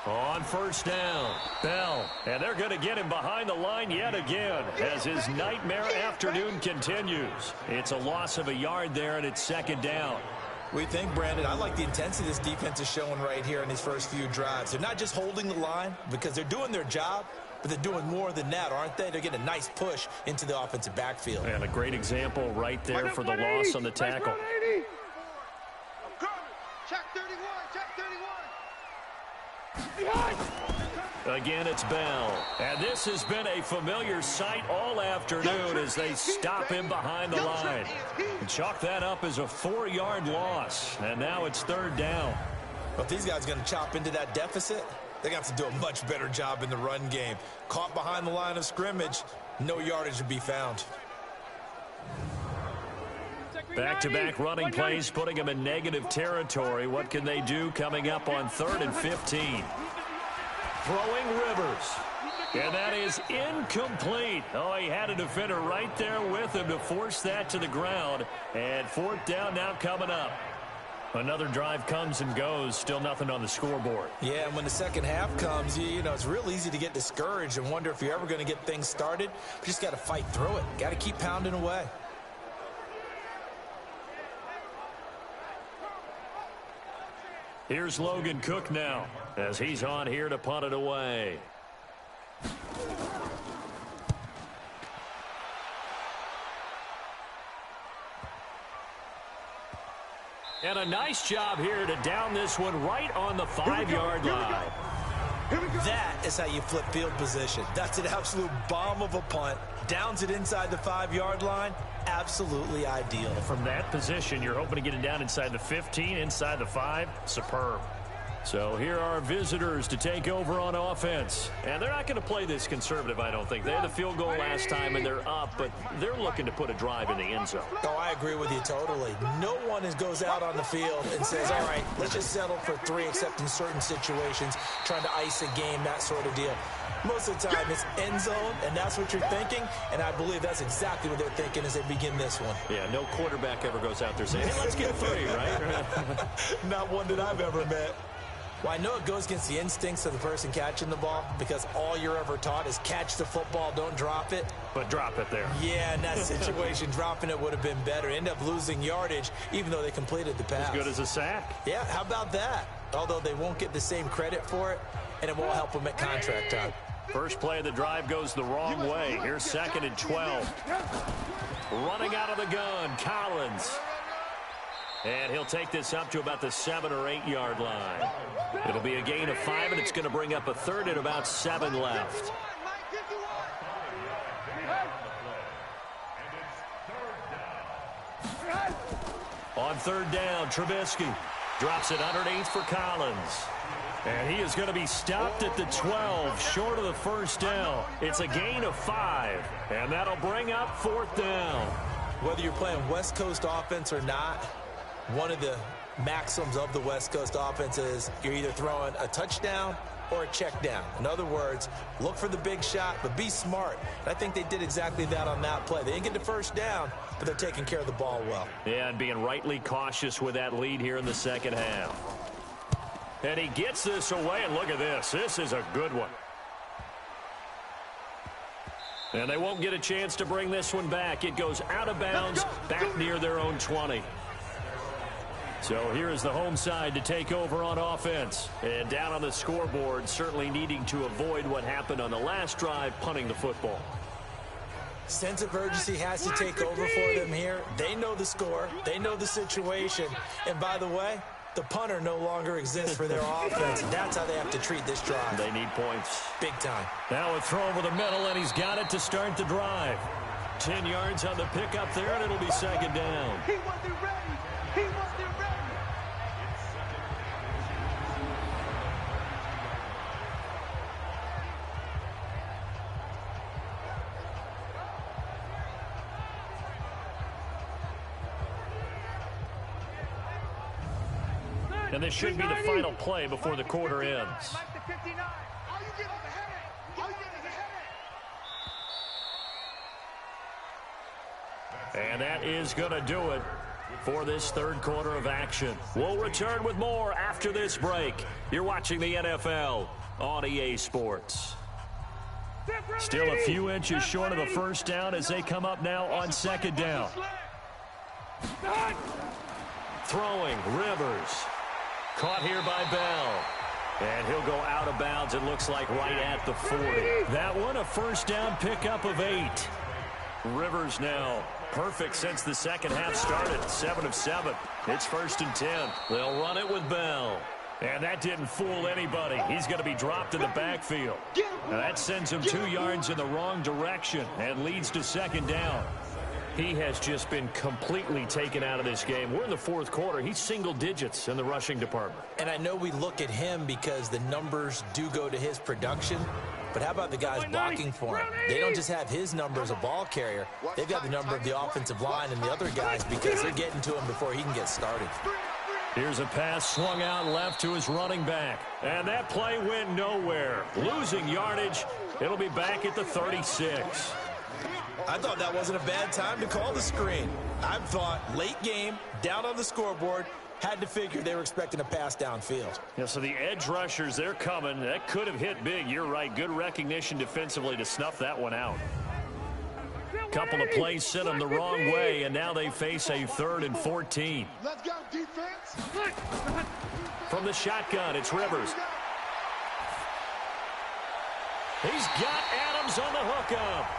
On 1st down, Bell. And they're going to get him behind the line yet again as his nightmare afternoon continues. It's a loss of a yard there, and it's 2nd down. We think, Brandon, I like the intensity this defense is showing right here in these first few drives. They're not just holding the line because they're doing their job, but they're doing more than that, aren't they? They're getting a nice push into the offensive backfield. And a great example right there for the loss on the tackle. Check 31, check 31. Again, it's Bell. And this has been a familiar sight all afternoon as they stop him behind the line. And chalk that up as a 4-yard loss. And now it's 3rd down. Well, if these guys are going to chop into that deficit, they're going to have to do a much better job in the run game. Caught behind the line of scrimmage, no yardage to be found. Back-to-back running plays, putting them in negative territory. What can they do coming up on 3rd and 15? Throwing Rivers. And that is incomplete. Oh, he had a defender right there with him to force that to the ground. And 4th down now coming up. Another drive comes and goes. Still nothing on the scoreboard. Yeah, and when the second half comes, you know, it's real easy to get discouraged and wonder if you're ever going to get things started. But you just got to fight through it. Got to keep pounding away. Here's Logan Cook now as he's on here to punt it away. And a nice job here to down this one right on the 5-yard line. That is how you flip field position. That's an absolute bomb of a punt. Downs it inside the 5-yard line. Absolutely ideal. From that position, you're hoping to get it down inside the 15, inside the 5. Superb. So here are visitors to take over on offense. And they're not going to play this conservative, I don't think. They had the field goal last time, and they're up, but they're looking to put a drive in the end zone. Oh, I agree with you totally. No one goes out on the field and says, all right, let's just settle for 3, except in certain situations, trying to ice a game, that sort of deal. Most of the time, it's end zone, and that's what you're thinking, and I believe that's exactly what they're thinking as they begin this one. Yeah, no quarterback ever goes out there saying, hey, let's get 3, right? Not one that I've ever met. Well, I know it goes against the instincts of the person catching the ball because all you're ever taught is catch the football, don't drop it. But drop it there. Yeah, in that situation, dropping it would have been better. End up losing yardage, even though they completed the pass. As good as a sack. Yeah, how about that? Although they won't get the same credit for it, and it won't help them at contract time. First play of the drive goes the wrong way. Here's 2nd and 12. Running out of the gun, Collins. And he'll take this up to about the 7 or 8 yard line. It'll be a gain of 5, and it's going to bring up a 3rd and about 7 left. On 3rd down, Trubisky drops it underneath for Collins. And he is going to be stopped at the 12, short of the 1st down. It's a gain of 5, and that'll bring up 4th down. Whether you're playing West Coast offense or not, one of the maxims of the West Coast offense is you're either throwing a touchdown or a check down. In other words, look for the big shot, but be smart. And I think they did exactly that on that play. They didn't get the 1st down, but they're taking care of the ball well. Yeah, and being rightly cautious with that lead here in the second half. And he gets this away, and look at this. This is a good one. And they won't get a chance to bring this one back. It goes out of bounds, back near their own 20. So here is the home side to take over on offense. And down on the scoreboard, certainly needing to avoid what happened on the last drive, punting the football. Sense of urgency has to take over for them here. They know the score. They know the situation. And by the way, the punter no longer exists for their offense. That's how they have to treat this drive. They need points. Big time. Now a throw over the middle, and he's got it to start the drive. 10 yards on the pickup there, and it'll be second down. He wasn't ready. He wasn't ready. And this should be the final play before the quarter ends. And that is going to do it for this third quarter of action. We'll return with more after this break. You're watching the NFL on EA Sports. Still a few inches short of the first down as they come up now on second down. Throwing, Rivers. Caught here by Bell. And he'll go out of bounds, it looks like, right at the 40. That one, a first down pickup of 8. Rivers now perfect since the second half started. 7 of 7. It's 1st and 10. They'll run it with Bell. And that didn't fool anybody. He's going to be dropped in the backfield. Now that sends him 2 yards in the wrong direction and leads to second down. He has just been completely taken out of this game. We're in the fourth quarter. He's single digits in the rushing department. And I know we look at him because the numbers do go to his production. But how about the guys blocking for him? They don't just have his number as a ball carrier. They've got the number of the offensive line and the other guys because they're getting to him before he can get started. Here's a pass swung out left to his running back. And that play went nowhere. Losing yardage. It'll be back at the 36. I thought that wasn't a bad time to call the screen. I thought late game, down on the scoreboard, had to figure they were expecting a pass downfield. Yeah, so the edge rushers, they're coming. That could have hit big. You're right. Good recognition defensively to snuff that one out. Couple of plays sent them the wrong way, and now they face a 3rd and 14. Let's go, defense. From the shotgun, it's Rivers. He's got Adams on the hookup.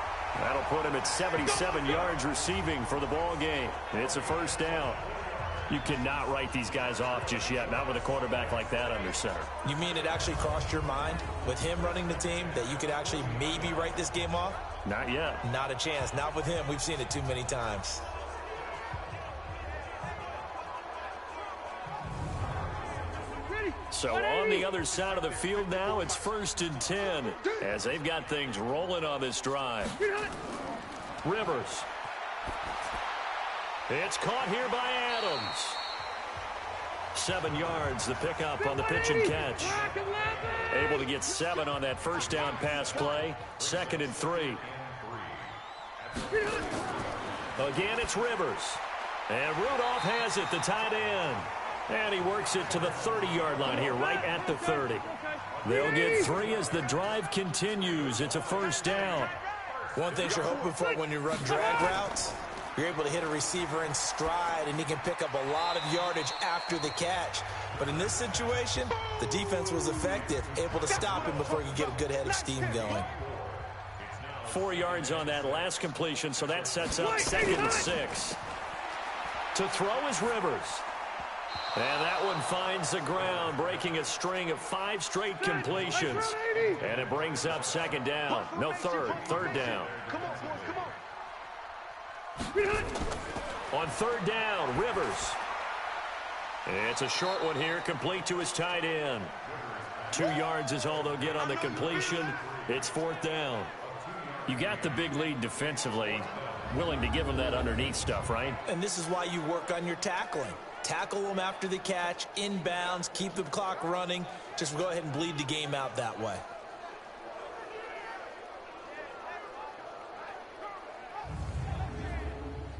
That'll put him at 77 yards receiving for the ball game. It's a first down. You cannot write these guys off just yet, not with a quarterback like that under center. You mean it actually crossed your mind with him running the team that you could actually maybe write this game off? Not yet. Not a chance. Not with him. We've seen it too many times. So on the other side of the field now, it's 1st and 10 as they've got things rolling on this drive. Rivers. It's caught here by Adams. 7 yards, the pickup on the pitch and catch. Able to get 7 on that first down pass play. 2nd and 3. Again, it's Rivers. And Rudolph has it, the tight end. And he works it to the 30-yard line here, right at the 30. They'll get 3 as the drive continues. It's a first down. One thing you're hoping for when you run drag routes, you're able to hit a receiver in stride, and he can pick up a lot of yardage after the catch. But in this situation, the defense was effective, able to stop him before he could get a good head of steam going. 4 yards on that last completion, so that sets up 2nd and 6. To throw is Rivers. And that one finds the ground, breaking a string of 5 straight completions. And it brings up second down. No, third down. On third down, Rivers. It's a short one here, complete to his tight end. 2 yards is all they'll get on the completion. It's 4th down. You got the big lead defensively, willing to give them that underneath stuff, right? And this is why you work on your tackling. Tackle them after the catch, inbounds, keep the clock running. Just go ahead and bleed the game out that way.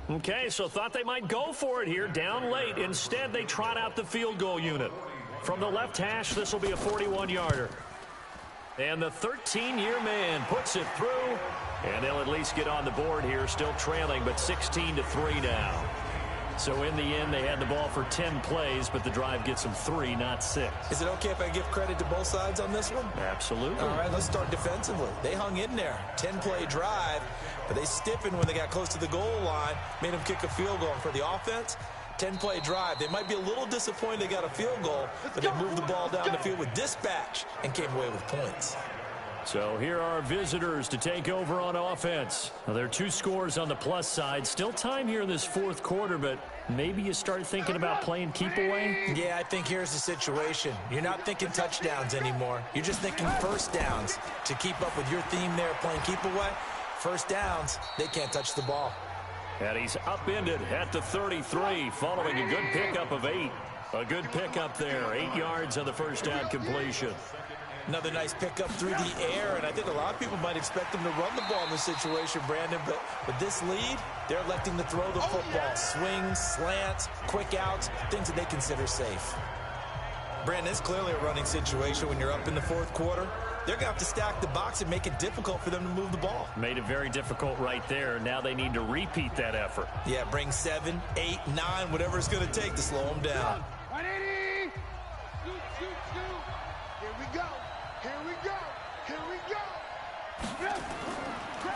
Okay, so thought they might go for it here, down late. Instead, they trot out the field goal unit. From the left hash, this will be a 41-yarder. And the 13-year man puts it through And they'll at least get on the board here, still trailing, but 16-3 now. So in the end, they had the ball for 10 plays, but the drive gets them 3, not 6. Is it okay if I give credit to both sides on this one? Absolutely. All right, let's start defensively. They hung in there. 10-play drive, but they stiffened when they got close to the goal line, made them kick a field goal. And for the offense, 10-play drive. They might be a little disappointed they got a field goal, but they moved the ball down the field with dispatch and came away with points. So here are visitors to take over on offense. Now, there are 2 scores on the plus side. Still time here in this fourth quarter, but maybe you start thinking about playing keep away? Yeah, I think here's the situation. You're not thinking touchdowns anymore. You're just thinking first downs. To keep up with your theme there, playing keep away, first downs, they can't touch the ball. And he's upended at the 33 following a good pickup of 8. A good pickup there, 8 yards on the first down completion. Another nice pickup through the air, and I think a lot of people might expect them to run the ball in this situation, Brandon, but with this lead, they're electing to throw the football. Swings, slants, quick outs, things that they consider safe. Brandon, it's clearly a running situation when you're up in the fourth quarter. They're going to have to stack the box and make it difficult for them to move the ball. Made it very difficult right there. Now they need to repeat that effort. Yeah, bring 7, 8, 9, whatever it's going to take to slow them down. 180. Here we go. Here we go. Here we go.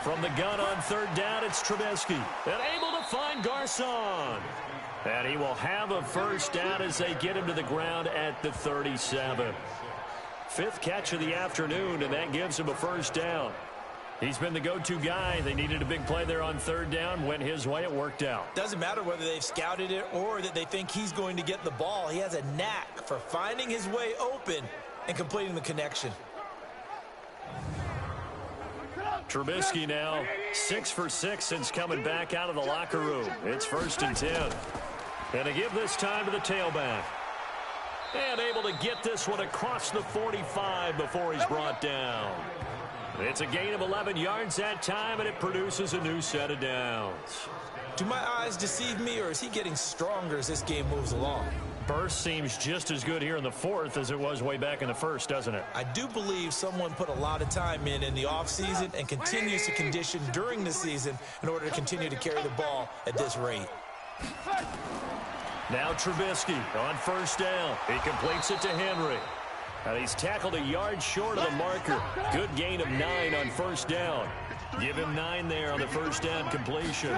From the gun on third down, it's Trubisky. And able to find Garcon. And he will have a first down as they get him to the ground at the 37. 5th catch of the afternoon, and that gives him a first down. He's been the go-to guy. They needed a big play there on third down. Went his way. It worked out. Doesn't matter whether they've scouted it or that they think he's going to get the ball. He has a knack for finding his way open and completing the connection. Trubisky now 6 for 6 since coming back out of the locker room. It's 1st and 10. And to give this time to the tailback. And able to get this one across the 45 before he's brought down. It's a gain of 11 yards that time, and it produces a new set of downs. Do my eyes deceive me, or is he getting stronger as this game moves along? Burst seems just as good here in the 4th as it was way back in the 1st, doesn't it? I do believe someone put a lot of time in the offseason and continues to condition during the season in order to continue to carry the ball at this rate. Now Trubisky on first down. He completes it to Henry. And he's tackled a yard short of the marker. Good gain of 9 on first down. Give him 9 there on the first down completion.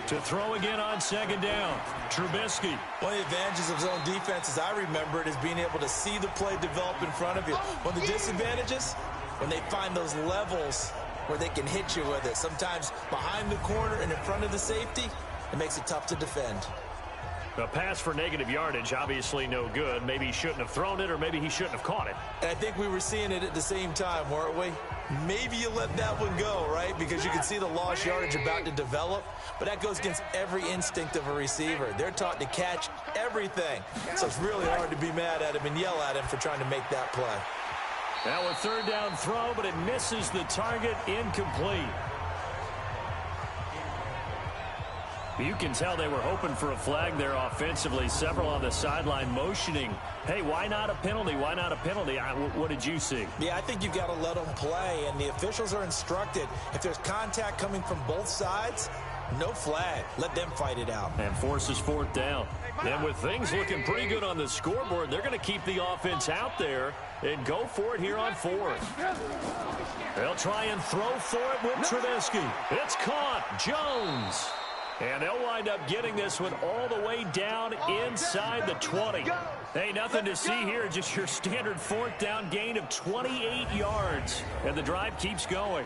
To throw again on second down. Trubisky. One of the advantages of zone defense, as I remember it, is being able to see the play develop in front of you. One of the disadvantages, when they find those levels where they can hit you with it. Sometimes behind the corner and in front of the safety, it makes it tough to defend. A pass for negative yardage, obviously no good. Maybe he shouldn't have thrown it, or maybe he shouldn't have caught it. And I think we were seeing it at the same time, weren't we? Maybe you let that one go, right? Because you can see the lost yardage about to develop. But that goes against every instinct of a receiver. They're taught to catch everything. So it's really hard to be mad at him and yell at him for trying to make that play. Now a third down throw, but it misses the target, incomplete. You can tell they were hoping for a flag there offensively. Several on the sideline motioning, hey, why not a penalty? Why not a penalty? What did you see? Yeah, I think you've got to let them play, and the officials are instructed. If there's contact coming from both sides, no flag. Let them fight it out. And forces 4th down. And with things looking pretty good on the scoreboard, they're going to keep the offense out there and go for it here on 4th. They'll try and throw for it with Trubisky. It's caught. Jones. And they'll wind up getting this one all the way down inside the 20. Hey, nothing to see here, just your standard 4th down gain of 28 yards. And the drive keeps going.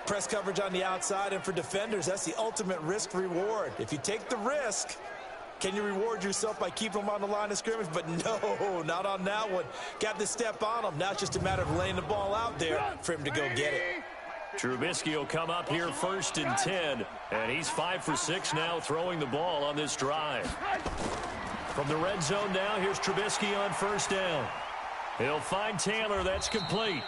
Press coverage on the outside, and for defenders, that's the ultimate risk-reward. If you take the risk, can you reward yourself by keeping them on the line of scrimmage? But no, not on that one. Got to step on them. Now it's just a matter of laying the ball out there for him to go get it. Trubisky will come up here 1st and 10, and he's 5 for 6 now throwing the ball on this drive. From the red zone now, here's Trubisky on first down. He'll find Taylor. That's complete.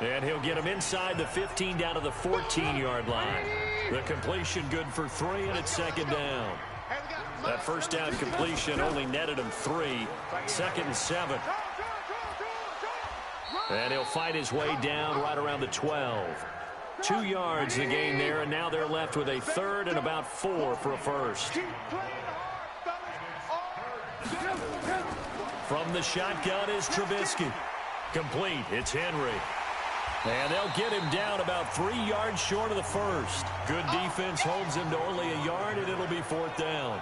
And he'll get him inside the 15 down to the 14-yard line. The completion good for 3, and it's 2nd down. That first down completion only netted him 3. 2nd and 7. And he'll fight his way down right around the 12. 2 yards the gain there, and now they're left with a third and about 4 for a first. From the shotgun is Trubisky. Complete. It's Henry. And they'll get him down about 3 yards short of the first. Good defense holds him to only a yard, and it'll be 4th down.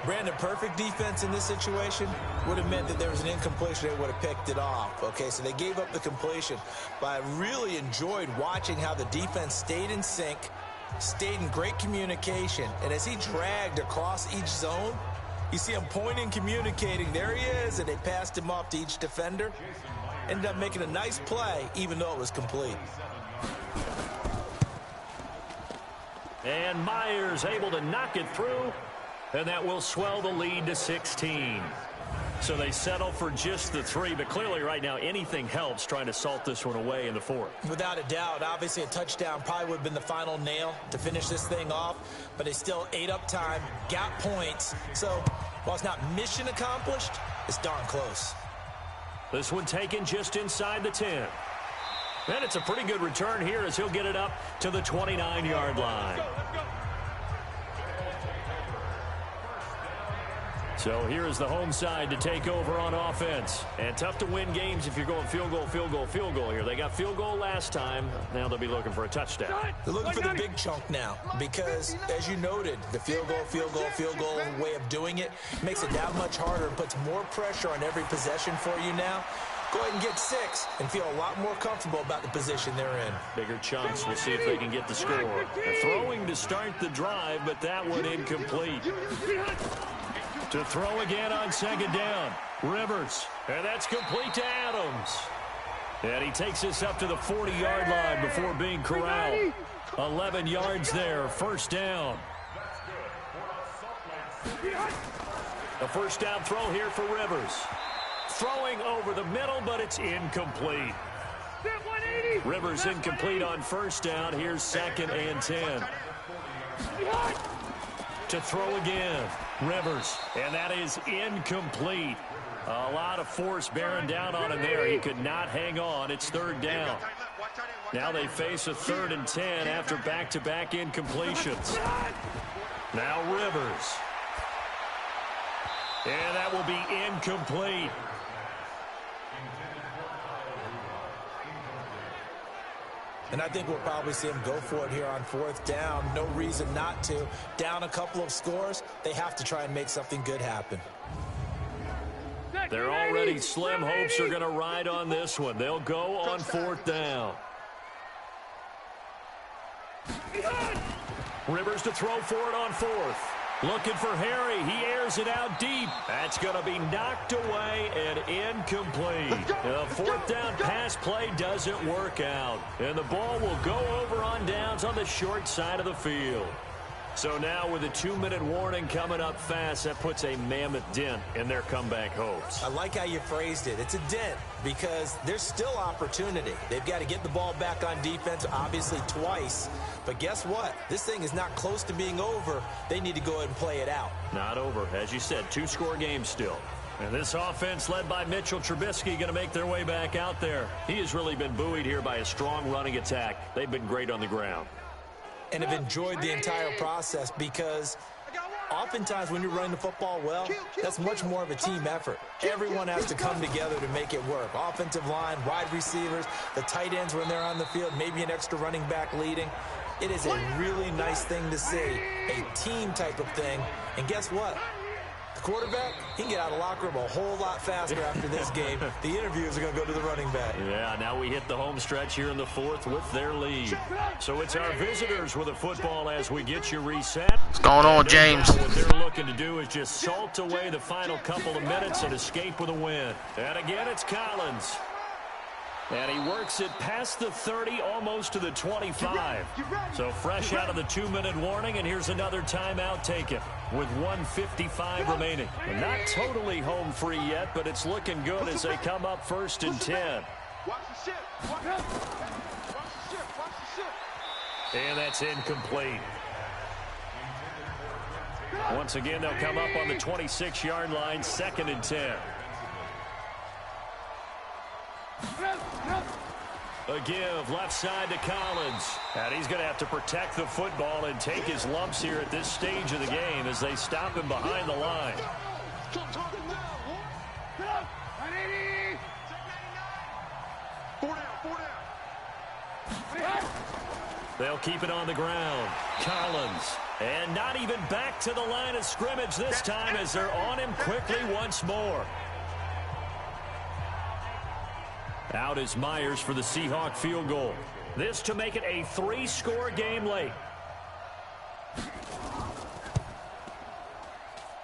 Brandon, perfect defense in this situation would have meant that there was an incompletion. They would have picked it off. Okay, so they gave up the completion. But I really enjoyed watching how the defense stayed in sync, stayed in great communication. And as he dragged across each zone, you see him pointing, communicating. There he is, and they passed him off to each defender. Ended up making a nice play, even though it was complete. And Myers able to knock it through, and that will swell the lead to 16. So they settle for just the 3, but clearly right now anything helps trying to salt this one away in the 4th. Without a doubt, obviously a touchdown probably would have been the final nail to finish this thing off, but they still ate up time, got points. So while it's not mission accomplished, it's darn close. This one taken just inside the 10. And it's a pretty good return here as he'll get it up to the 29-yard line. So here is the home side to take over on offense. And tough to win games if you're going field goal, field goal, field goal here. They got field goal last time. Now they'll be looking for a touchdown. They're looking for the big chunk now because, as you noted, the field goal way of doing it makes it that much harder and puts more pressure on every possession for you now. Go ahead and get 6 and feel a lot more comfortable about the position they're in. Bigger chunks. We'll see if they can get the score. They're throwing to start the drive, but that one incomplete. To throw again on 2nd down. Rivers. And that's complete to Adams. And he takes us up to the 40-yard line before being corralled. 11 yards there. 1st down. A 1st down throw here for Rivers. Throwing over the middle, but it's incomplete. Rivers incomplete on 1st down. Here's 2nd and 10. To throw again. Rivers. And that is incomplete. A lot of force bearing down on him there. He could not hang on. It's 3rd down. Now they face a 3rd and 10 after back-to-back incompletions. Now Rivers. And that will be incomplete. And I think we'll probably see him go for it here on 4th down. No reason not to. Down a couple of scores, they have to try and make something good happen. They're already slim hopes are going to ride on this one. They'll go on 4th down. Rivers to throw for it on 4th. Looking for Harry. He airs it out deep. That's going to be knocked away and incomplete. The 4th down pass play doesn't work out. And the ball will go over on downs on the short side of the field. So now with a 2-minute warning coming up fast, that puts a mammoth dent in their comeback hopes. I like how you phrased it. It's a dent because there's still opportunity. They've got to get the ball back on defense, obviously twice. But guess what? This thing is not close to being over. They need to go ahead and play it out. Not over. As you said, 2-score game still. And this offense led by Mitchell Trubisky going to make their way back out there. He has really been buoyed here by a strong running attack. They've been great on the ground. And have enjoyed the entire process because oftentimes when you're running the football well, that's much more of a team effort. Everyone has to come together to make it work. Offensive line, wide receivers, the tight ends when they're on the field, maybe an extra running back leading. It is a really nice thing to see, a team type of thing. And guess what? The quarterback, he can get out of the locker room a whole lot faster after this game. The interviews are going to go to the running back. Yeah, now we hit the home stretch here in the 4th with their lead. So it's our visitors with the football as we get you reset. What's going on, James? What they're looking to do is just salt away the final couple of minutes and escape with a win. And again, it's Collins. And he works it past the 30, almost to the 25. So fresh out of the 2-minute warning, and here's another timeout taken with 1:55 remaining. And not totally home free yet, but it's looking good as they come up 1st and 10. And that's incomplete. Once again, they'll come up on the 26-yard line, 2nd and 10. A give left side to Collins. And he's going to have to protect the football and take his lumps here at this stage of the game as they stop him behind the line. They'll keep it on the ground. Collins. And not even back to the line of scrimmage this time as they're on him quickly once more. Out is Myers for the Seahawk field goal. This to make it a 3-score game late.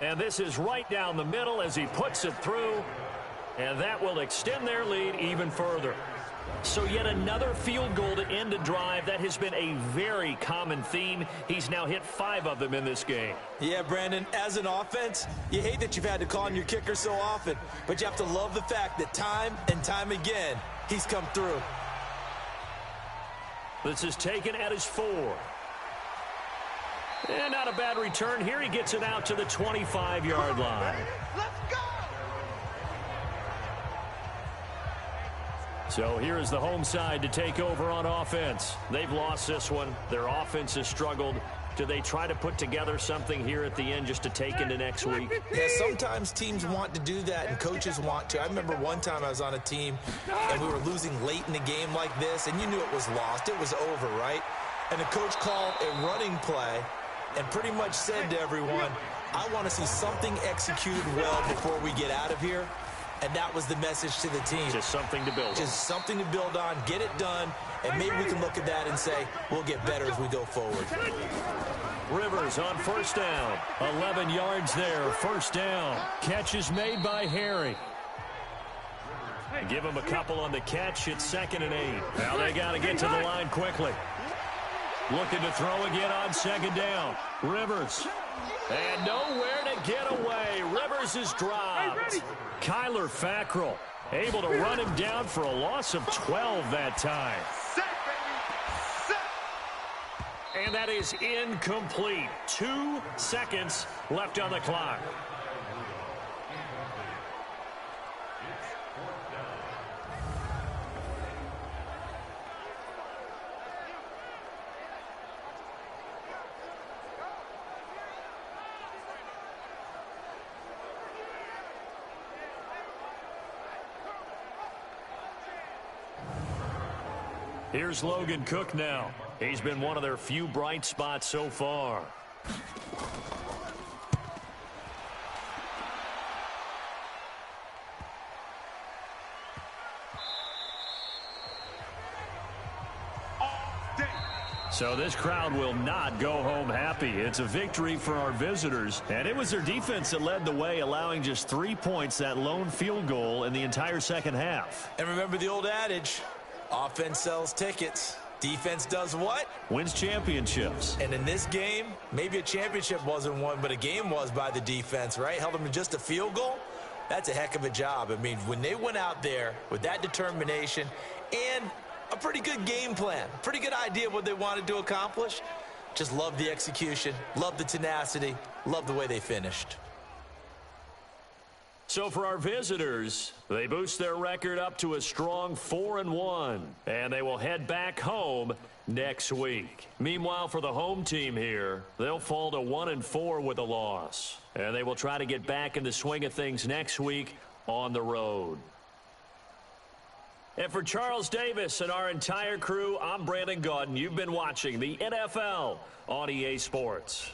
And this is right down the middle as he puts it through. And that will extend their lead even further. So yet another field goal to end a drive. That has been a very common theme. He's now hit 5 of them in this game. Yeah, Brandon, as an offense, you hate that you've had to call on your kicker so often, but you have to love the fact that time and time again, he's come through. This is taken at his 4. And not a bad return here. He gets it out to the 25-yard line. Let's go! So here is the home side to take over on offense. They've lost this one. Their offense has struggled. Do they try to put together something here at the end just to take into next week? Yeah, sometimes teams want to do that and coaches want to. I remember one time I was on a team and we were losing late in the game like this, and you knew it was lost. It was over, right? And the coach called a running play and pretty much said to everyone, I want to see something executed well before we get out of here. And that was the message to the team. Just something to build on. Just something to build on, get it done, and maybe we can look at that and say, we'll get better as we go forward. Rivers on first down. 11 yards there, first down. Catch is made by Harry. Give him a couple on the catch. It's 2nd and 8. Now they got to get to the line quickly. Looking to throw again on 2nd down. Rivers. And nowhere to get away. Rivers is dropped. Kyler Fackrell able to run him down for a loss of 12 that time. Set, baby! Set! And that is incomplete. 2 seconds left on the clock. Here's Logan Cook now. He's been one of their few bright spots so far. So this crowd will not go home happy. It's a victory for our visitors. And it was their defense that led the way, allowing just 3 points, that lone field goal in the entire second half. And remember the old adage, offense sells tickets. Defense does what? Wins championships. And in this game, maybe a championship wasn't won, but a game was by the defense, right? Held them to just a field goal. That's a heck of a job. I mean, when they went out there with that determination and a pretty good game plan, pretty good idea of what they wanted to accomplish, just love the execution, love the tenacity, love the way they finished. So for our visitors, they boost their record up to a strong 4-1, and they will head back home next week. Meanwhile, for the home team here, they'll fall to 1-4 with a loss, and they will try to get back in the swing of things next week on the road. And for Charles Davis and our entire crew, I'm Brandon Gaudin. You've been watching the NFL on EA Sports.